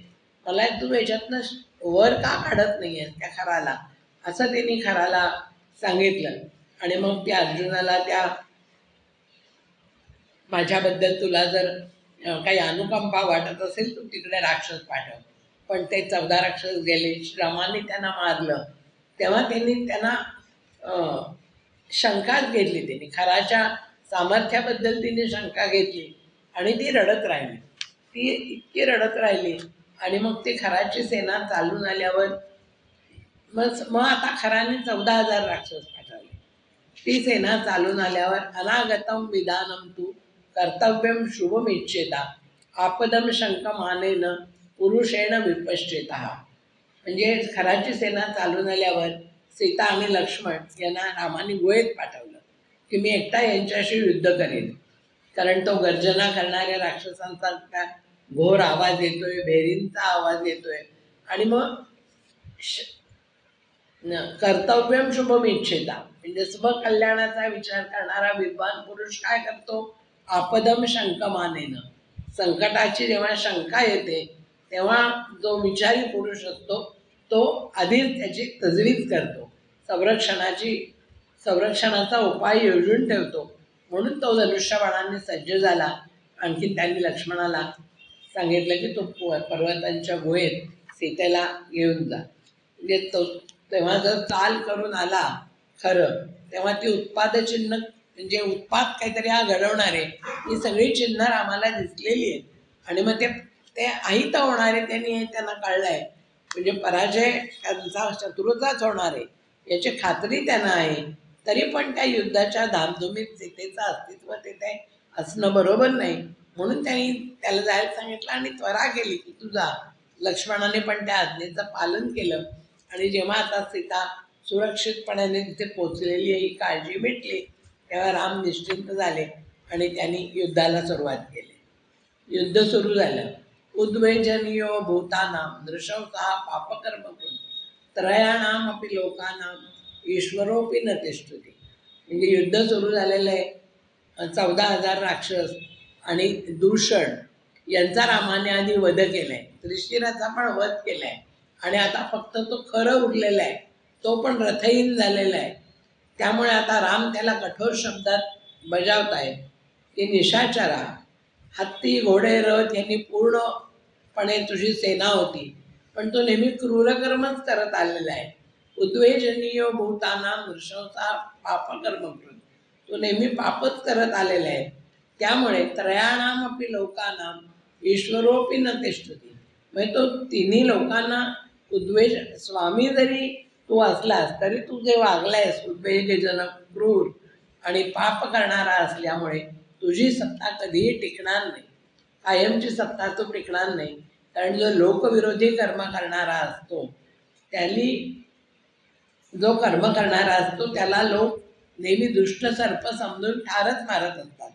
मला तू याच्यातनं वर का काढत नाही आहेस त्या खराला, असं त्यांनी खराला सांगितलं. आणि मग त्या अर्जुनाला त्या माझ्याबद्दल तुला जर काही अनुकंपा वाटत असेल तू तिकडे राक्षस पाठव. पण ते 14 राक्षस गेले. श्रीरामाने त्यांना मारलं तेव्हा त्यांना शंकाच घेतली. त्यांनी खराच्या सामर्थ्याबद्दल तिने शंका घेतली आणि ती रडत राहिली. ती इतकी रडत राहिली आणि मग ती खराची सेना चालून आल्यावर मग आता खराने 14,000 राक्षस पाठवले. ती सेना चालून आल्यावर अनागतम विधानम तू कर्तव्यम शुभमिच्छेता आपदम शंकमानेन पुरुषेण विपश्चिता. म्हणजे खराची सेना चालून आल्यावर सीता आणि लक्ष्मण यांना रामाने गुहेत पाठवलं की मी एकटा यांच्याशी युद्ध करेन. कारण तो गर्जना करणाऱ्या राक्षसांचा घोर आवाज येतोय, भेरींचा आवाज येतोय. आणि मग कर्तव्यम शुभमिच्छेता म्हणजे स्वकल्याणाचा विचार करणारा विद्वान पुरुष काय करतो? आपदम शंकमानेनं, संकटाची जेव्हा शंका येते तेव्हा जो विचारी पुरुष असतो तो आधीच त्याची तजवीज करतो, संरक्षणाचा उपाय योजून ठेवतो. म्हणून तो धनुष्यबाणांनी सज्ज झाला. आणखी त्यांनी लक्ष्मणाला सांगितलं की तो पर्वतांच्या गुहेत सीतेला घेऊन जा. म्हणजे तो तेव्हा जर चाल करून आला खरं, तेव्हा ती उत्पादचिन्ह म्हणजे उत्पाद काहीतरी हा घडवणारे ही सगळी चिन्ह रामाला दिसलेली आहेत. आणि मग ते अहित होणारे त्यांना कळलंय. म्हणजे पराजय त्यांचा शत्रूचाच होणार आहे याची खात्री त्यांना आहे. तरी पण त्या युद्धाच्या धामधुमीत सीतेचं अस्तित्व तिथे असणं बरोबर नाही. म्हणून त्यांनी त्याला जायला सांगितलं आणि त्वरा केली की तू जा. लक्ष्मणाने पण त्या आज्ञेचं पालन केलं. आणि जेव्हा आता सीता सुरक्षितपणाने तिथे पोचलेली ही काळजी भेटली तेव्हा राम निश्चिंत झाले आणि त्यांनी युद्धाला सुरुवात केली. युद्ध सुरू झालं. उद्वेजनीयो भूतानाम नृशंसा पापकर्म कृत त्रयाणाम अपि लोकानाम ईश्वरोपी न तिष्ठती. म्हणजे युद्ध सुरू झालेलं आहे. 14,000 राक्षस आणि दूषण यांचा रामाने आधी वध केलाय. त्रिशिराचा पण वध केलाय आणि आता फक्त तो खरं उरलेला आहे. तो पण रथहीन झालेला आहे. त्यामुळे आता राम त्याला कठोर शब्दात बजावताय की निशाचरा, हत्ती घोडे रथ यांनी पूर्णपणे तुझी सेना होती, पण तो नेहमी क्रूरकर्मच करत आलेला आहे. उद्वेजनीय भूताना नृशंसा पापकर्म कृत, तो नेहमी पापच करत आलेला आहे. त्यामुळे त्रयाणाम अपि लोकानाम ईश्वरोपी न तिष्ठती. म्हणजे तो तिन्ही लोकांना उद्वेज स्वामी जरी तू असलास तरी तू जे वागलायस उद्वेगजनक, क्रूर आणि पाप करणारा असल्यामुळे तुझी सत्ता कधीही टिकणार नाही. कायमची सत्ता तू टिकणार नाही. कारण जो लोकविरोधी कर्म करणारा असतो जो कर्म करणारा असतो त्याला लोक नेहमी दुष्ट सर्प समजून ठारच मारत असतात.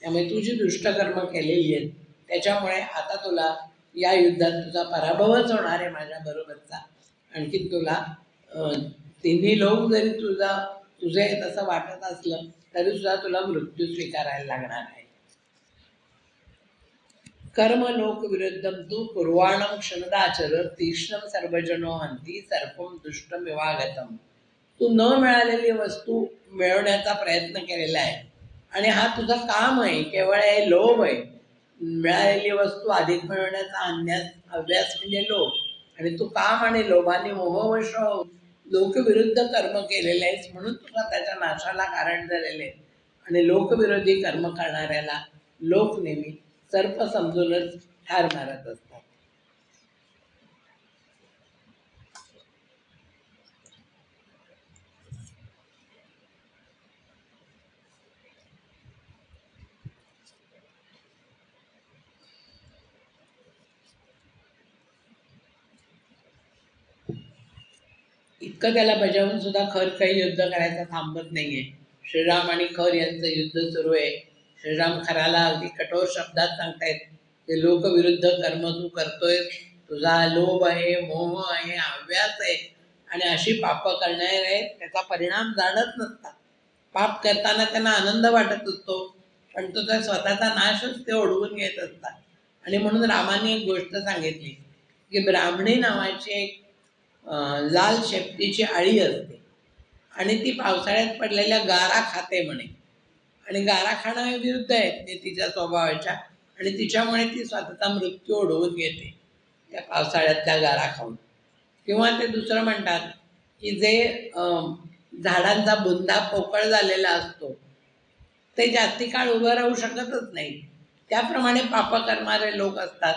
त्यामुळे तुझी दुष्टकर्म केलेली आहेत. त्याच्यामुळे आता तुला या युद्धात तुझा पराभवच होणार आहे माझ्या बरोबरचा. आणखी तुला तिन्ही लोक जरी तुझे तसं वाटत असलं तरी सुद्धा तुला मृत्यू स्वीकारायला लागणार आहे. कर्म लोक विरुद्धम तू पूर्वाणम क्षणदाचर तीक्ष्णम सर्वजनो हंती सर्पम दुष्टम विवागतम. तू न मिळालेली वस्तू मिळवण्याचा प्रयत्न केलेला आहे आणि हा तुझा काम आहे. केवळ हे लोभ आहे. मिळालेली वस्तू अधिक मिळवण्याचा अभ्यास म्हणजे लोभ. आणि तू काम आणि लोभाने मोहवश लोकविरुद्ध कर्म केलेले आहेस म्हणून तुला त्याच्या नाशाला कारण झालेले. आणि लोकविरोधी कर्म करणाऱ्याला लोक नेहमी सर्प समजूनच ठार मारत असतात. इतकं त्याला बजावून सुद्धा खर काही युद्ध करायचं थांबत नाहीये. श्रीराम आणि खर यांचं युद्ध सुरू आहे. श्रीराम खराला अगदी कठोर शब्दात सांगतायत ते लोकविरुद्ध कर्म तू करतोय, तुझा लोभ आहे, मोह आहे, हव्यास आहे आणि अशी पाप करणारे त्याचा परिणाम जाणत नसतात. पाप करताना त्यांना आनंद वाटत असतो, पण तो त्या स्वतःचा नाशच ते ओढवून घेत असतात. आणि म्हणून रामाने एक गोष्ट सांगितली की ब्राह्मणी नावाची एक लाल शेपटीची आळी असते आणि ती पावसाळ्यात पडलेल्या गारा खाते म्हणे. आणि गारा खाणं हे विरुद्ध आहे तिच्या स्वभावाच्या, आणि तिच्यामुळे ती स्वतःचा मृत्यू ओढवून घेते त्या पावसाळ्यातल्या गारा खाऊन. किंवा ते दुसरं म्हणतात की जे झाडांचा बुंदा पोकळ झालेला असतो ते जास्ती काळ उभं राहू शकतच नाही. त्याप्रमाणे पाप करणारे लोक असतात,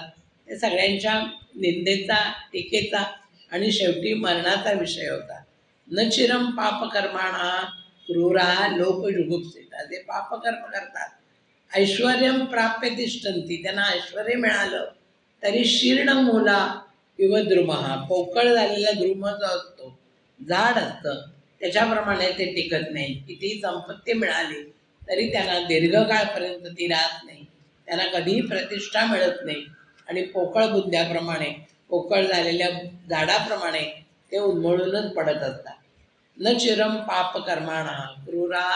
ते सगळ्यांच्या निंदेचा, टीकेचा आणि शेवटी मरणाचा विषय होता. न चिरम पाप कर्माणा क्रूरा लोक जुगुप्सिता. जे पापकर्म करतात, ऐश्वर्यम प्राप्य तिष्ठन्ति, त्यांना ऐश्वर मिळालं तरी शीर्ण मूला इव द्रुमहा, पोकळ झालेला द्रुम जो असतो, झाड असतं, त्याच्याप्रमाणे ते टिकत नाही. कितीही संपत्ती मिळाली तरी त्यांना दीर्घकाळपर्यंत ती राहत नाही, त्यांना कधीही प्रतिष्ठा मिळत नाही आणि पोकळ बुंद्याप्रमाणे, पोकळ झालेल्या झाडाप्रमाणे ते उन्मळूनच पडत असतात. न चिरम पाप कर्माणा क्रूरा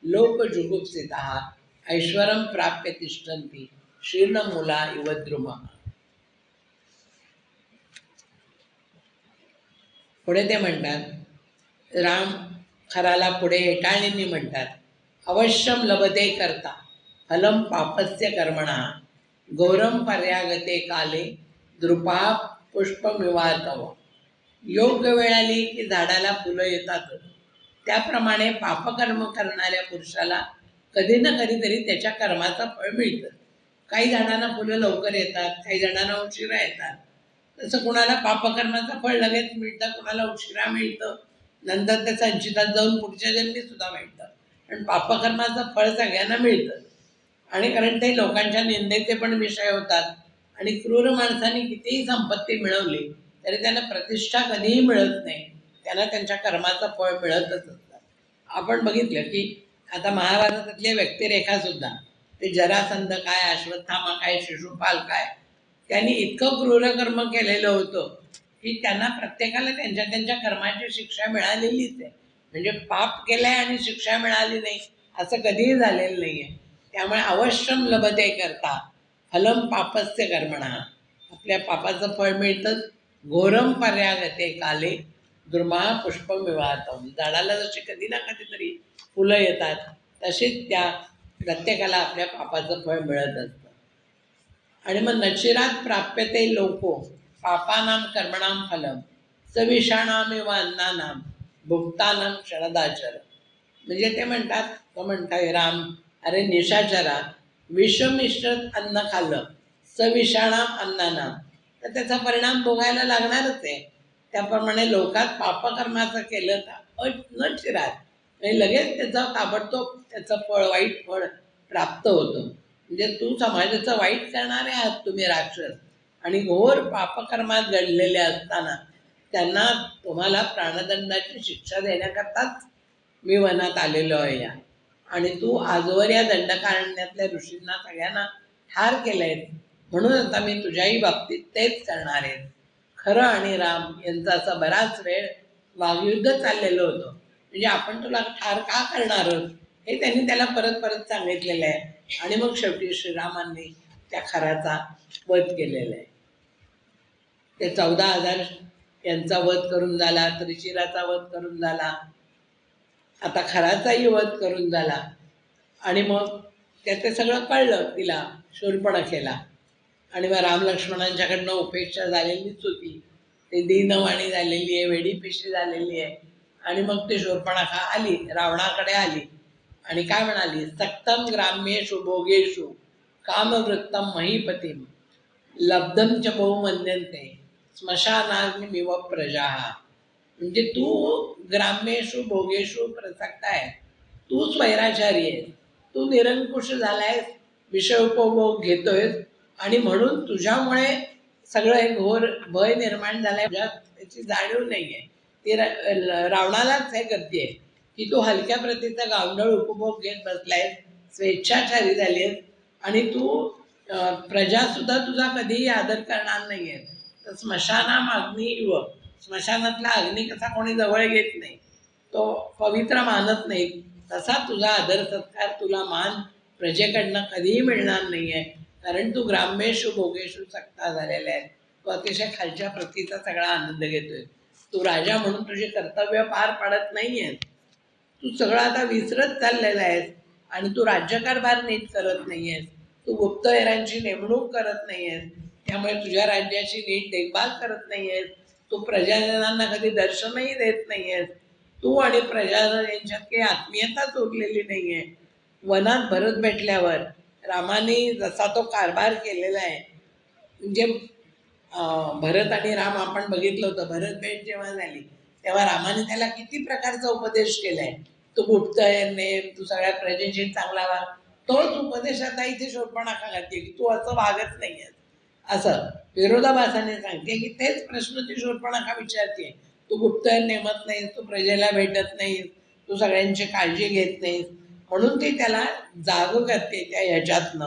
लोक जुगुप्सिता ऐश्वरम प्राप्य तिष्ठन्ति शीर्ण मूला इव द्रुमः. पुढे ते म्हणतात, राम खराला पुढे हेटाळणींनी म्हणतात, अवश्यम लभते करता फलम पापस्य कर्मणा गौरम पर्यागते काले द्रुपा पुष्पमिवातव. योग्य वेळ आली की झाडाला फुलं येतात, त्याप्रमाणे पापकर्म करणाऱ्या पुरुषाला कधी ना कधीतरी त्याच्या कर्माचं फळ मिळतं. काही झाडांना फुलं लवकर येतात, काही झाडांना उशिरा येतात. तसं कुणाला पापकर्माचं फळ लगेच मिळतं, कुणाला उशिरा मिळतं, नंतर त्या संचितात जाऊन पुढच्या जन्मी सुद्धा मिळतं. पण पापकर्माचं फळ सगळ्यांना मिळतं. आणि कारण ते लोकांच्या निंदेचे पण विषय होतात. आणि क्रूर माणसांनी कितीही संपत्ती मिळवली तरी त्यांना प्रतिष्ठा कधीही मिळत नाही, त्यांना त्यांच्या कर्माचं फळ मिळतच असतं. आपण बघितलं की आता महाभारतातल्या व्यक्तिरेखासुद्धा, ते जरासंध काय, अश्वत्थामा काय, शिशुपाल काय, त्यांनी इतकं क्रूरकर्म केलेलं होतं की त्यांना प्रत्येकाला त्यांच्या त्यांच्या कर्माची शिक्षा मिळालेलीच आहे. म्हणजे पाप केलंय आणि शिक्षा मिळाली नाही असं कधीही झालेलं नाही आहे. त्यामुळे अवश्यम लभते करता फलम पापस्य कर्मणा, आपल्या पापाचं फळ मिळतं. घोरम पर्यागते काले द्रुमा पुष्पम विवाहतम, झाडाला जशी कधी ना कधीतरी फुलं येतात तशीच त्या प्रत्येकाला आपल्या पापाचं फळ मिळत असतं. आणि मग नचिरात प्राप्यते लोको पापानाम कर्मणाम फलम सविषाणामेव अन्नानाम भुक्तानाम क्षणदाचर. म्हणजे ते म्हणतात, तो म्हणताय राम, अरे निशाचरा, विषमिश्रित अन्न खाल्लं सविषाणाम अन्नानाम तर त्याचा परिणाम भोगायला लागणारच आहे. त्याप्रमाणे लोकात पापकर्माचं केलं तर न चिरात म्हणजे लगेच त्याचं ताबडतोब त्याचं फळ, वाईट फळ प्राप्त होतं. म्हणजे तू समाजाचं वाईट करणारे आहात तुम्ही राक्षस, आणि घोर पापकर्मात घडलेले असताना त्यांना तुम्हाला प्राणदंडाची शिक्षा देण्याकरताच मी वनात आलेलो आहे या. आणि तू आजवर या दंडकारण्यातल्या ऋषींना सगळ्यांना ठार केलंय, म्हणून आता मी तुझ्याही बाबतीत तेच करणार आहे. खरं आणि राम यांचं असं बराच वेळ वागयुद्ध चाललेलं होतं. म्हणजे आपण तुला ठार का करणार आहोत हे त्यांनी त्याला परत परत सांगितलेलं आहे. आणि मग शेवटी श्रीरामांनी त्या खराचा वध केलेला आहे. ते 14,000 यांचा वध करून झाला, त्रिशिराचा वध करून झाला, आता खराचाही वध करून झाला. आणि मग त्याचं सगळं कळलं तिला, शूर्पणखेला. आणि मग रामलक्ष्मणांच्याकडनं उपेक्षा झालेलीच होती, ते दीनवाणी झालेली आहे, वेडीपिशी झालेली आहे. आणि मग ती शूर्पणखा आली, रावणाकडे आली आणि काय म्हणाली, सक्तम ग्राम्येषु भोगेषु कामवृत्तम महीपतीम लब्धम च बहुमन्यन्ते स्मशानाग्निमिव प्रजा. म्हणजे तू ग्राम्येषु भोगेषु प्रसक्त आहे, तूच वैराचारी आहेस, तू निरंकुश झालायस, विषयोपभोग घेतोयस आणि म्हणून तुझ्यामुळे सगळं एक घोर भय निर्माण झालाय. त्याची जाणीव नाही आहे. ती रावणालाच हे करते की तू हलक्या प्रतीचा गावंढळ उपभोग घेत बसलायस, स्वेच्छाचारी झाली आहेस आणि तू प्रजा सुद्धा तुझा कधीही आदर करणार नाहीये. तर स्मशानाम अग्नी इव, स्मशानातला अग्नी कसा कोणी जवळ घेत नाही, तो पवित्र मानत नाही, तसा तुझा आदर सत्कार, तुला मान प्रजेकडनं कधीही मिळणार नाहीये. कारण तू ग्राम्येषु भोगेषु सक्ता झालेला आहे. तू अतिशय खालच्या प्रतीचा सगळा आनंद घेतोय. तू राजा म्हणून तुझे कर्तव्य पार पाडत नाहीये. तू सगळं आता विसरत चाललेला आहेस आणि तू राज्यकारभार नीट करत नाहीयेस. तू गुप्तहेरांची नेमणूक करत नाहीयेस. त्यामुळे तुझ्या राज्याची नीट देखभाल करत नाहीयेस. तू प्रजाजनांना कधी दर्शनही देत नाहीयेस. तू आणि प्रजाजन यांच्यात काही आत्मीयताच उरलेली नाहीये. वनात भरत भेटल्यावर रामाने जसा तो कारभार केलेला आहे, म्हणजे भरत आणि राम आपण बघितलं होतं. भरत भेट जेव्हा झाली तेव्हा रामाने त्याला किती प्रकारचा उपदेश केलाय. तू गुप्तहेर नेम, तू सगळ्या प्रजेशी चांगला वाग. तोच उपदेश आता इथे शूर्पणखा घालते की तू असं वागत नाहीये. असं विरोधाभासाने सांगते की तेच प्रश्न ती शूर्पणखा विचारते. तू गुप्तहेर नेमत नाहीस, तू प्रजेला भेटत नाहीस, तू सगळ्यांची काळजी घेत नाहीस. म्हणून ती त्याला जाग करते त्या ह्याच्यातनं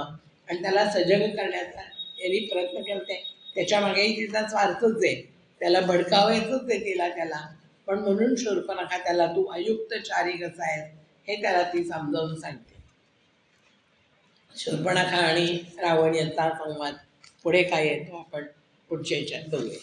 आणि त्याला सजग करण्याचा यांनी प्रयत्न करते. त्याच्या मागेही तिचा स्वार्थच आहे, त्याला भडकावायचंच आहे तिला त्याला. पण म्हणून शूर्पणखा त्याला तू अयुक्तचारी कसा आहेस हे त्याला ती समजावून सांगते. शूर्पणखा आणि रावण यांचा संवाद पुढे काय येतो आपण पुढच्या ह्याच्यात बघूया.